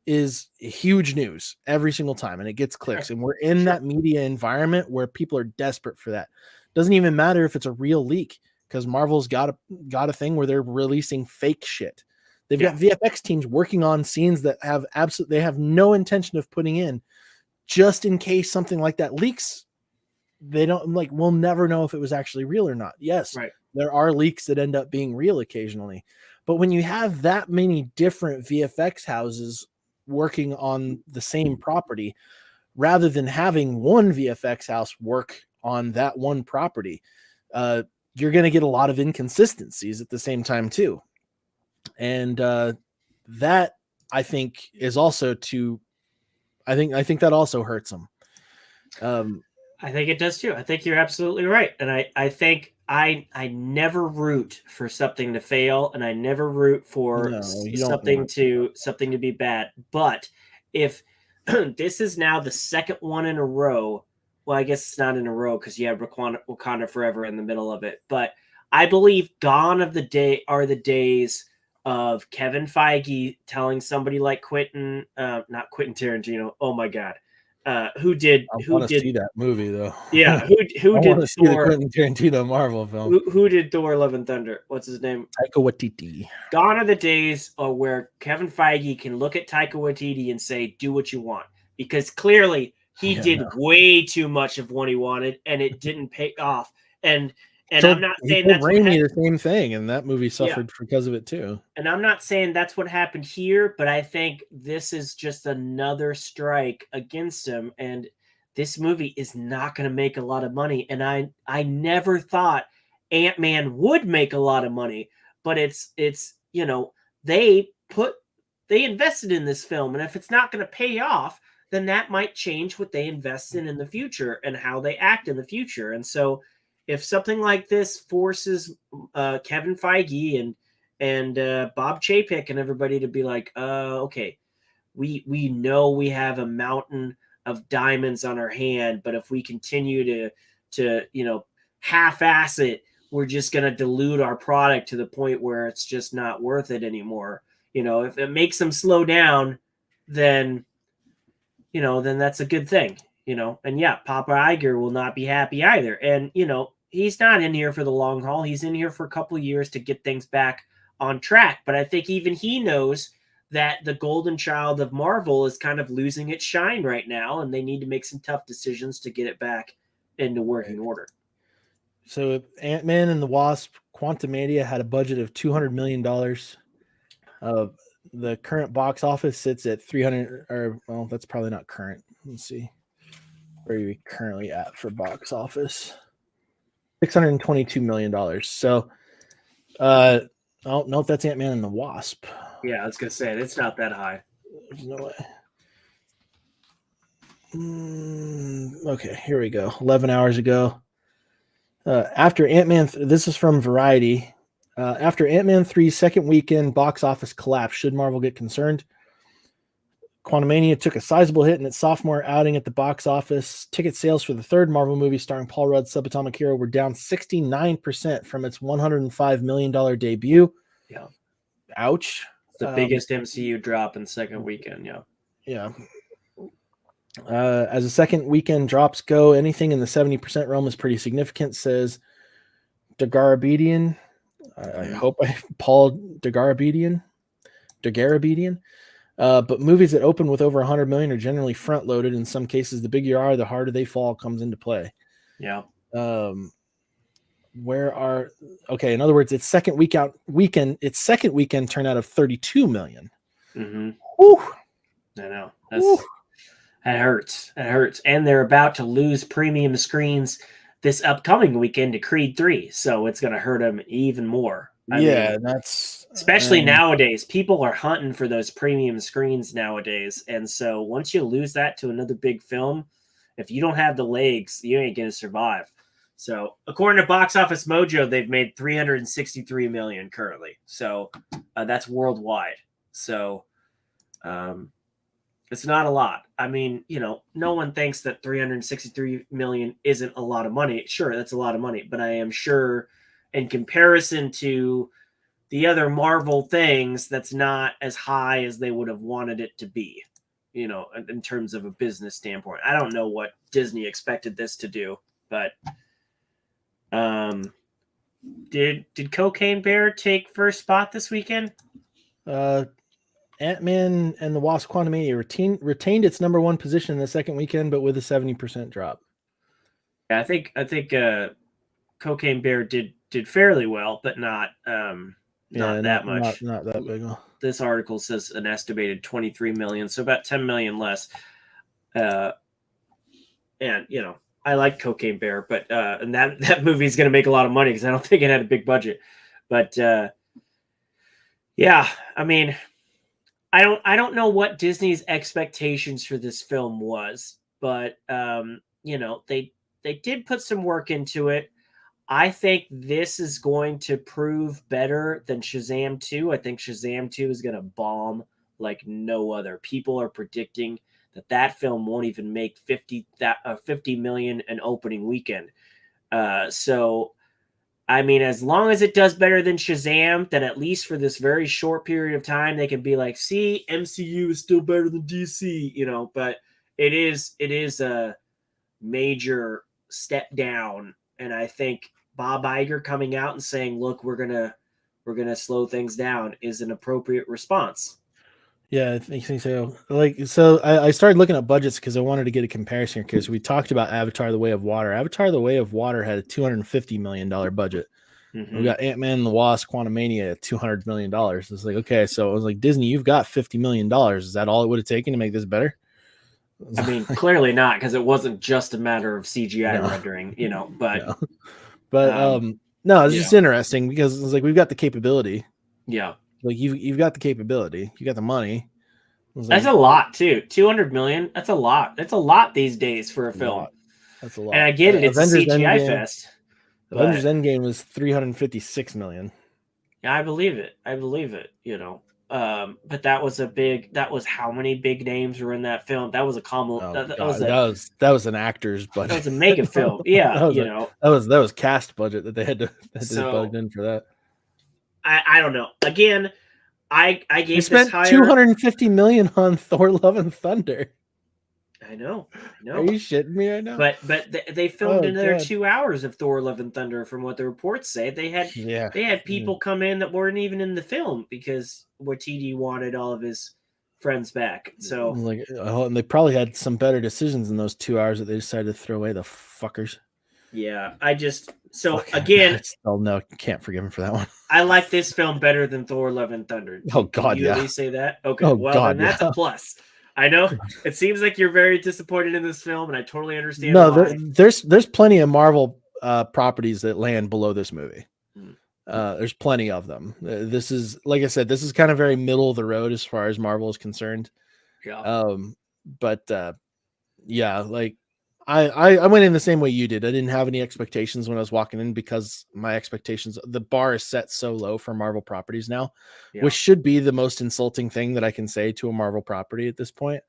is huge news every single time, and it gets clicks. And we're in that media environment where people are desperate for that. Doesn't even matter if it's a real leak, because Marvel's got a thing where they're releasing fake shit. They've got VFX teams working on scenes that they have no intention of putting in, just in case something like that leaks. They don't, like, we'll never know if it was actually real or not. Yes, there are leaks that end up being real occasionally, but when you have that many different VFX houses working on the same property, rather than having one VFX house work on that one property, you're going to get a lot of inconsistencies at the same time too. And that, I think, is also I think that also hurts them. I think it does too. I think you're absolutely right. And I think I never root for something to fail, and I never root for something to be bad. But if this is now the second one in a row, well, I guess it's not in a row because you have Wakanda Forever in the middle of it. But I believe gone are the days of Kevin Feige telling somebody like not Quentin Tarantino. Oh my God. Who did see that movie though? Yeah, who did see the Quentin Tarantino Marvel film? Who did Thor: Love and Thunder? What's his name? Taika Waititi. Gone are the days where Kevin Feige can look at Taika Waititi and say, "Do what you want," because clearly he did way too much of what he wanted, and it didn't pay off. And so I'm not saying that's Raimi the same thing, and that movie suffered because of it too. And I'm not saying that's what happened here, but I think this is just another strike against him. And this movie is not going to make a lot of money. And I never thought Ant-Man would make a lot of money, but it's they invested in this film, and if it's not going to pay off, then that might change what they invest in the future and how they act in the future. And so if something like this forces Kevin Feige and Bob Chapek and everybody to be like, okay, we know we have a mountain of diamonds on our hand, but if we continue to half-ass it, we're just going to dilute our product to the point where it's just not worth it anymore. If it makes them slow down, then that's a good thing. And Papa Iger will not be happy either. And he's not in here for the long haul. He's in here for a couple of years to get things back on track. But I think even he knows that the golden child of Marvel is kind of losing its shine right now, and they need to make some tough decisions to get it back into working order. So Ant-Man and the Wasp: Quantumania had a budget of $200 million. The current box office sits at 300, or well, that's probably not current. Let's see. Where are we currently at for box office? $622 million. So, oh no, that's Ant-Man and the Wasp. Yeah, I was gonna say it's not that high. There's no way. Okay, here we go. 11 hours ago. After Ant-Man, this is from Variety. After Ant-Man 3's second weekend box office collapse, should Marvel get concerned? Quantumania took a sizable hit in its sophomore outing at the box office. Ticket sales for the third Marvel movie starring Paul Rudd's Subatomic Hero were down 69% from its $105 million debut. Yeah. Ouch. The biggest MCU drop in the second weekend, yeah. Yeah. As the second weekend drops go, anything in the 70% realm is pretty significant, says Dagarabedian. I hope Paul Dagarabedian. Dagarabedian. But movies that open with over 100 million are generally front loaded. In some cases, the bigger you are, the harder they fall comes into play. Yeah. In other words, its second weekend turnout of 32 million. Mm-hmm. Woo. I know. That hurts. That hurts. And they're about to lose premium screens this upcoming weekend to Creed 3. So it's going to hurt them even more. I mean, that's especially nowadays. People are hunting for those premium screens nowadays. And so once you lose that to another big film, if you don't have the legs, you ain't going to survive. So according to Box Office Mojo, they've made 363 million currently. So that's worldwide. So it's not a lot. I mean, no one thinks that 363 million isn't a lot of money. Sure, that's a lot of money, but I am sure in comparison to the other Marvel things, that's not as high as they would have wanted it to be, in terms of a business standpoint. I don't know what Disney expected this to do, but did Cocaine Bear take first spot this weekend? Ant-Man and the Wasp: Quantumania retained its number one position in the second weekend, but with a 70% drop. Yeah, I think Cocaine Bear did fairly well, but not that much. Not that big. This article says an estimated 23 million, so about 10 million less. And I like Cocaine Bear, but and that movie is going to make a lot of money because I don't think it had a big budget. But yeah, I mean, I don't know what Disney's expectations for this film was, but they did put some work into it. I think this is going to prove better than Shazam 2. I think Shazam 2 is going to bomb like no other. People are predicting that film won't even make 50 million an opening weekend. So, I mean, as long as it does better than Shazam, then at least for this very short period of time, they can be like, see, MCU is still better than DC, but it is a major step down. And I think Bob Iger coming out and saying, look, we're gonna slow things down is an appropriate response. Yeah, I think so. I started looking at budgets because I wanted to get a comparison because we talked about Avatar: The Way of Water. Avatar: The Way of Water had a $250 million budget. Mm-hmm. We got Ant-Man and the Wasp: Quantumania at $200 million. It's like, okay, so I was like, Disney, you've got $50 million. Is that all it would have taken to make this better? I mean, clearly not, because it wasn't just a matter of CGI rendering, but no. But no, it's just interesting because it's like we've got the capability. Yeah. Like you've got the capability, you got the money. That's a lot too. 200 million. That's a lot. That's a lot these days for a film. That's a lot. And I get it. It's Avengers a CGI fest. Avengers Endgame was 356 million. Yeah, I believe it. But that was how many big names were in that film? That was a that was an actor's budget. That was a mega film. Yeah, that was cast budget that they had to plug in for that. I don't know. Again, I gave they spent $250 million on Thor: Love and Thunder. I know. Are you shitting me right now? But they filmed another 2 hours of Thor: Love and Thunder, from what the reports say. They had people come in that weren't even in the film because Waititi wanted all of his friends back. So and they probably had some better decisions in those 2 hours that they decided to throw away, the fuckers. Yeah, again, no, can't forgive him for that one. I like this film better than Thor: Love and Thunder. Oh God, Can you at least say that? Okay, then that's a plus. I know it seems like you're very disappointed in this film, and I totally understand. No, there's plenty of Marvel properties that land below this movie. There's plenty of them. This is, like I said, this is kind of very middle of the road as far as Marvel is concerned. Yeah. Yeah, like I went in the same way you did. I didn't have any expectations when I was walking in because my expectations, the bar is set so low for Marvel properties now, which should be the most insulting thing that I can say to a Marvel property at this point.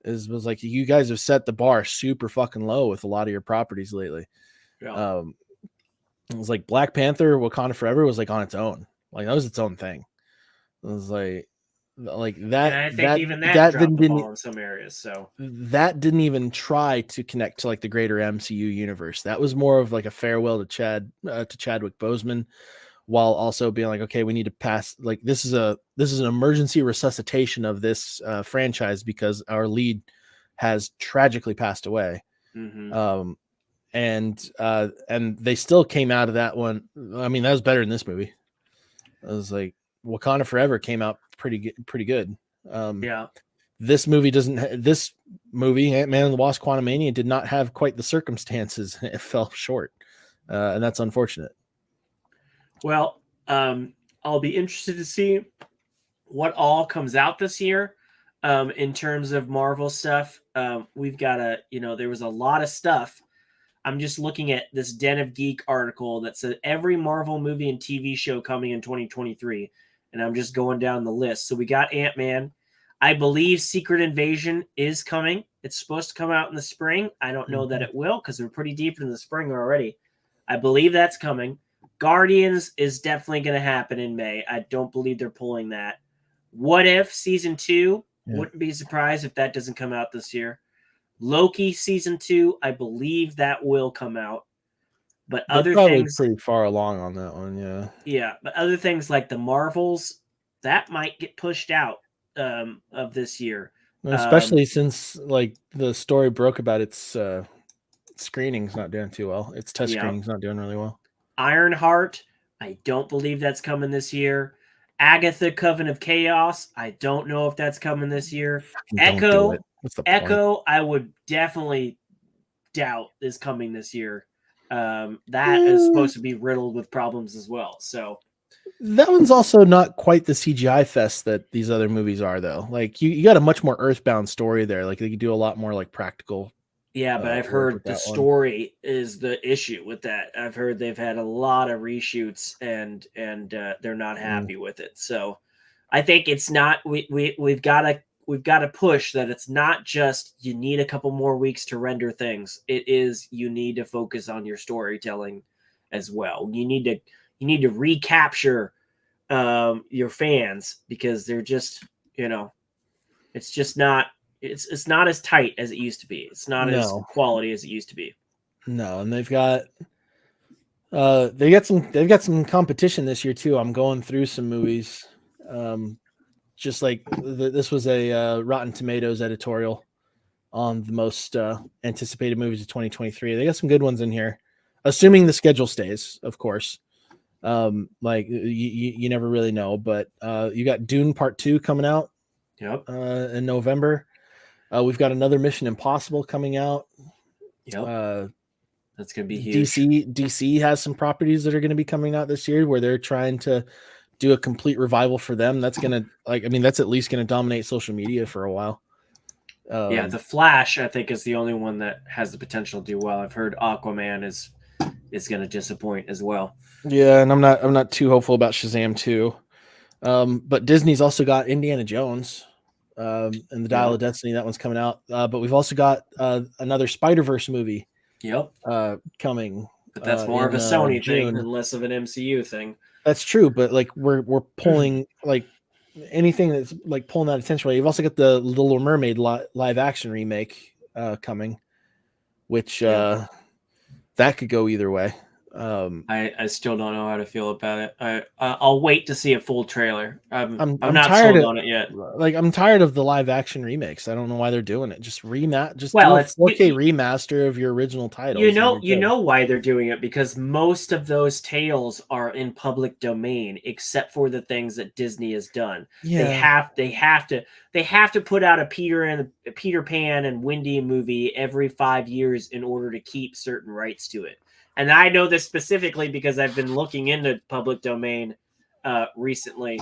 Was like, you guys have set the bar super fucking low with a lot of your properties lately. Yeah. It was like Black Panther, Wakanda Forever was like on its own. Like that was its own thing. It was like that. And I think even that dropped the ball in some areas. So that didn't even try to connect to like the greater MCU universe. That was more of like a farewell to Chadwick Boseman, while also being like, okay, we need to pass, like, this is an emergency resuscitation of this franchise because our lead has tragically passed away. Mm-hmm. And they still came out of that one. I mean, that was better than this movie. I was like, Wakanda Forever came out pretty good. Yeah. This movie Ant-Man and the Wasp: Quantumania, did not have quite the circumstances. It fell short, and that's unfortunate. Well, I'll be interested to see what all comes out this year in terms of Marvel stuff. We've got there was a lot of stuff. I'm just looking at this Den of Geek article that said every Marvel movie and TV show coming in 2023. And I'm just going down the list. So we got Ant-Man. I believe Secret Invasion is coming. It's supposed to come out in the spring. I don't know that it will because we're pretty deep in the spring already. I believe that's coming. Guardians is definitely going to happen in May. I don't believe they're pulling that. What If Season 2? Yeah. Wouldn't be surprised if that doesn't come out this year. Loki Season 2, I believe that will come out. But They're other probably things, pretty far along on that one, yeah. But other things like the Marvels, that might get pushed out of this year. especially since like the story broke about its screening's not doing too well. Its test screening's not doing really well. Ironheart, I don't believe that's coming this year. Agatha Coven of Chaos, I don't know if that's coming this year. Echo, I would definitely doubt is coming this year. That is supposed to be riddled with problems as well. So that one's also not quite the CGI fest that these other movies are, though. Like you got a much more earthbound story there. Like they could do a lot more like practical. Yeah, but I've heard the story is the issue with that. I've heard they've had a lot of reshoots and they're not happy with it. So I think it's not we've got to push that it's not just you need a couple more weeks to render things. It is you need to focus on your storytelling as well. You need to recapture your fans because they're just, it's just not it's not as tight as it used to be. It's not as quality as it used to be. No, and they've got some competition this year too. I'm going through some movies. Just like this was a Rotten Tomatoes editorial on the most anticipated movies of 2023. They got some good ones in here, assuming the schedule stays, of course. Like you never really know, but you got Dune Part 2 coming out. Yep. In November. We've got another Mission Impossible coming out. Yep. That's gonna be huge. DC has some properties that are going to be coming out this year where they're trying to do a complete revival for them. That's gonna that's at least going to dominate social media for a while. The Flash, I think, is the only one that has the potential to do well. I've heard Aquaman is going to disappoint as well. Yeah, and I'm not too hopeful about Shazam 2. But Disney's also got Indiana Jones. And the Dial of Destiny, that one's coming out. But we've also got another Spider-Verse movie. Yep. Coming. But that's more of a Sony thing and less of an MCU thing. That's true, but like we're pulling like anything that's like pulling that attention away. You've also got the Little Mermaid live action remake coming, which that could go either way. I still don't know how to feel about it. I'll wait to see a full trailer. I'm not tired sold on it yet. Like I'm tired of the live action remakes. I don't know why they're doing it. Just do a 4K remaster of your original titles. You know why they're doing it, because most of those tales are in public domain, except for the things that Disney has done. Yeah. They have to put out a Peter Pan and Wendy movie every 5 years in order to keep certain rights to it. And I know this specifically because I've been looking into public domain recently.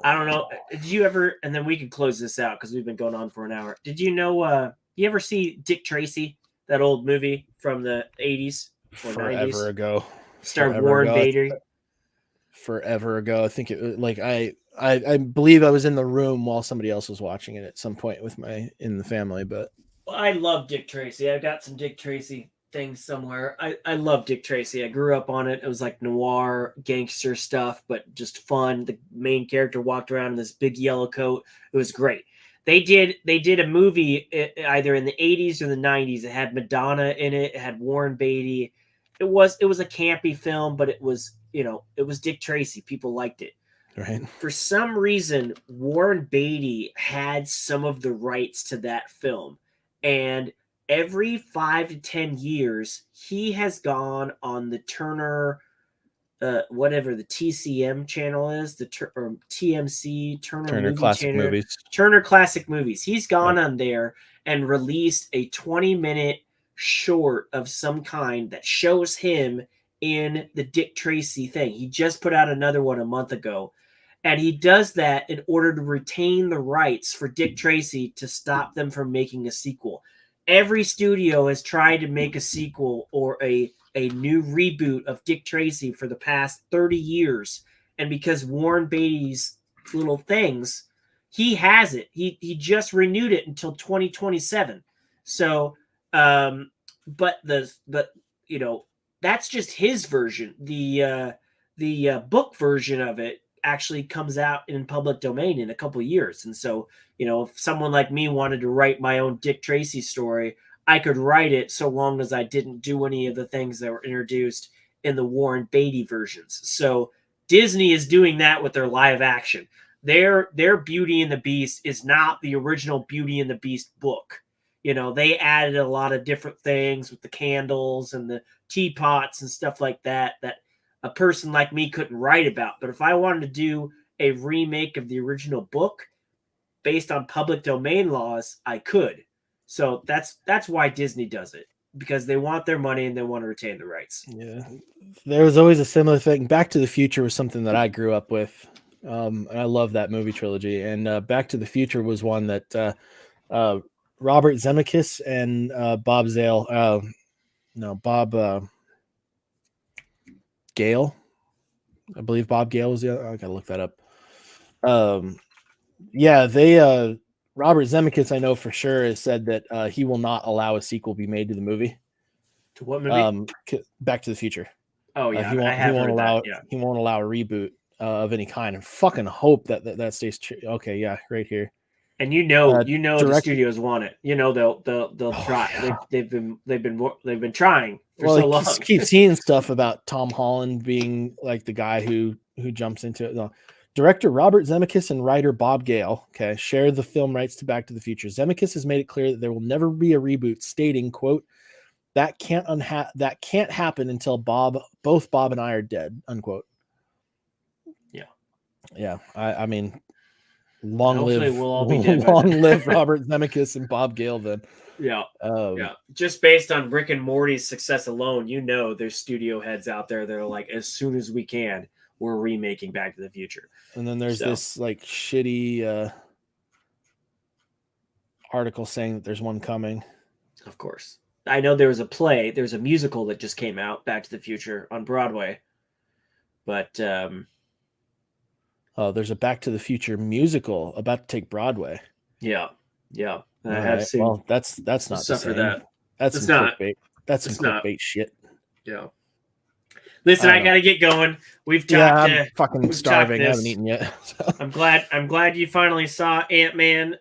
I don't know. Did you ever, and then we can close this out because we've been going on for an hour. Did you know, you ever see Dick Tracy, that old movie from the 80s or 90s? Forever ago. Starred Warren Beatty. Forever ago. I think it like I believe I was in the room while somebody else was watching it at some point in the family, but I love Dick Tracy. I've got some Dick Tracy things somewhere. I love Dick Tracy. I grew up on it. It was like noir gangster stuff, but just fun. The main character walked around in this big yellow coat. It was great. They did a movie either in the 80s or the 90s. It had Madonna in it. It had Warren Beatty. It was a campy film, but it was it was Dick Tracy. People liked it. Right. For some reason, Warren Beatty had some of the rights to that film. And every 5 to 10 years, he has gone on the Turner, whatever the TCM channel is, or TMC, Turner Turner Movie Classic Channel, Movies. Turner Classic Movies. He's gone Yep. on there and released a 20-minute short of some kind that shows him in the Dick Tracy thing. He just put out another one a month ago. And he does that in order to retain the rights for Dick Tracy to stop them from making a sequel. Every studio has tried to make a sequel or a new reboot of Dick Tracy for the past 30 years. And because Warren Beatty's little things, he has it. He just renewed it until 2027. So, but that's just his version. The book version of it actually comes out in public domain in a couple of years. And so, if someone like me wanted to write my own Dick Tracy story, I could write it so long as I didn't do any of the things that were introduced in the Warren Beatty versions. So Disney is doing that with their live action. Their Beauty and the Beast is not the original Beauty and the Beast book. They added a lot of different things with the candles and the teapots and stuff like that a person like me couldn't write about. But if I wanted to do a remake of the original book based on public domain laws, I could. So that's why Disney does it, because they want their money and they want to retain the rights. Yeah, there was always a similar thing. Back to the Future was something that I grew up with. And I love that movie trilogy. And Back to the Future was one that Robert Zemeckis and Bob Zale, Bob Gale. I believe Bob Gale was the other. I gotta look that up. Yeah, they Robert Zemeckis, I know for sure, has said that he will not allow a sequel be made to the movie. To what movie? Back to the Future. Oh yeah, he won't allow a reboot of any kind. And fucking hope that stays true. Okay, yeah, right here. And the studios want it. They'll try. Yeah. They've been trying for so long. Keep seeing stuff about Tom Holland being like the guy who jumps into it. No. Director Robert Zemeckis and writer Bob Gale, share the film rights to Back to the Future. Zemeckis has made it clear that there will never be a reboot, stating, quote, that can't happen until both Bob and I are dead, unquote. Yeah. I mean, long live Robert Zemeckis and Bob Gale then. Yeah. Just based on Rick and Morty's success alone, there's studio heads out there that are like, as soon as we can, we're remaking Back to the Future. And then there's this like shitty article saying that there's one coming. Of course. I know there's a musical that just came out, Back to the Future, on Broadway. But there's a Back to the Future musical about to take Broadway. Yeah. I have seen. Well, that's not the same. That's some clickbait. That's some clickbait shit. Yeah. Listen, I gotta get going. We've talked. I'm fucking starving. I haven't eaten yet. So. I'm glad you finally saw Ant-Man.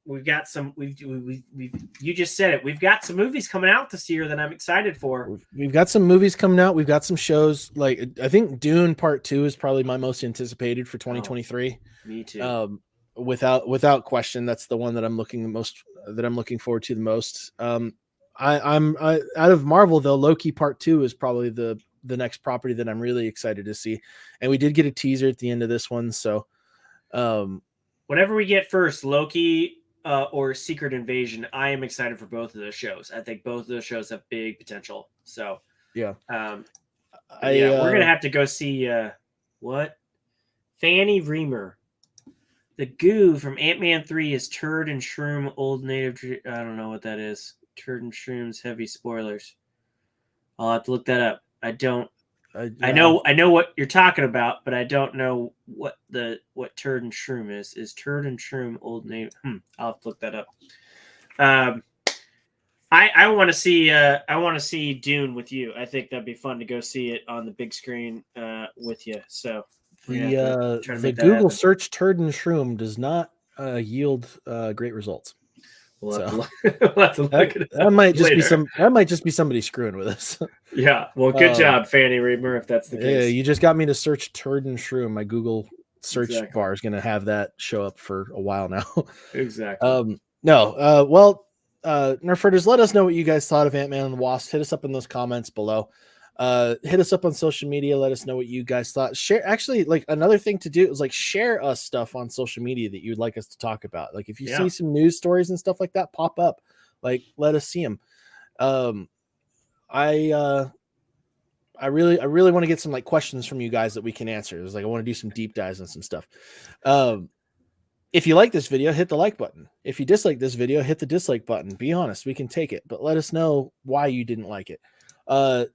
We've got some. You just said it. We've got some movies coming out this year that I'm excited for. We've got some movies coming out. We've got some shows. Like I think Dune Part 2 is probably my most anticipated for 2023. Me too. Without question, that's the one that I'm looking forward to the most. I'm out of Marvel though. Loki Part 2 is probably the next property that I'm really excited to see, and we did get a teaser at the end of this one. So, whatever we get first, Loki or Secret Invasion, I am excited for both of those shows. I think both of those shows have big potential. So, yeah, we're gonna have to go see what Fanny Reamer. The goo from Ant-Man 3 is turd and shroom, old native. I don't know what that is. Turd and shrooms, heavy spoilers. I'll have to look that up. I don't. I know what you're talking about, but I don't know what turd and shroom is. Is turd and shroom old native? I'll have to look that up. I want to see. I want to see Dune with you. I think that'd be fun to go see it on the big screen with you. So. The Google search turd and shroom does not yield great results. We'll have So to look, we'll have to look at it that might just later. be somebody screwing with us. Yeah. Well, good job, Fanny Reamer, if that's the Yeah, case. you just got me to search turd and shroom. My Google search Exactly. bar is going to have that show up for a while now. Exactly. No. Well, Nerfherders, let us know what you guys thought of Ant-Man and the Wasp. Hit us up in those comments below. Hit us up on social media. Let us know what you guys thought. Share. Actually, like another thing to do is like share us stuff on social media that you'd like us to talk about. Like if you see some news stories and stuff like that pop up, like let us see them. I really want to get some like questions from you guys that we can answer. It's like I want to do some deep dives on some stuff. If you like this video, hit the like button. If you dislike this video, hit the dislike button. Be honest, we can take it, but let us know why you didn't like it.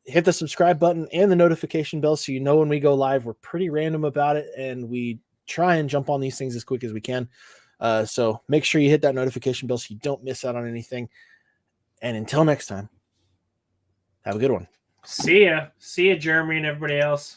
Hit the subscribe button and the notification bell so you know when we go live. We're pretty random about it, and we try and jump on these things as quick as we can. So make sure you hit that notification bell so you don't miss out on anything. And until next time, have a good one. See ya. See ya, Jeremy and everybody else.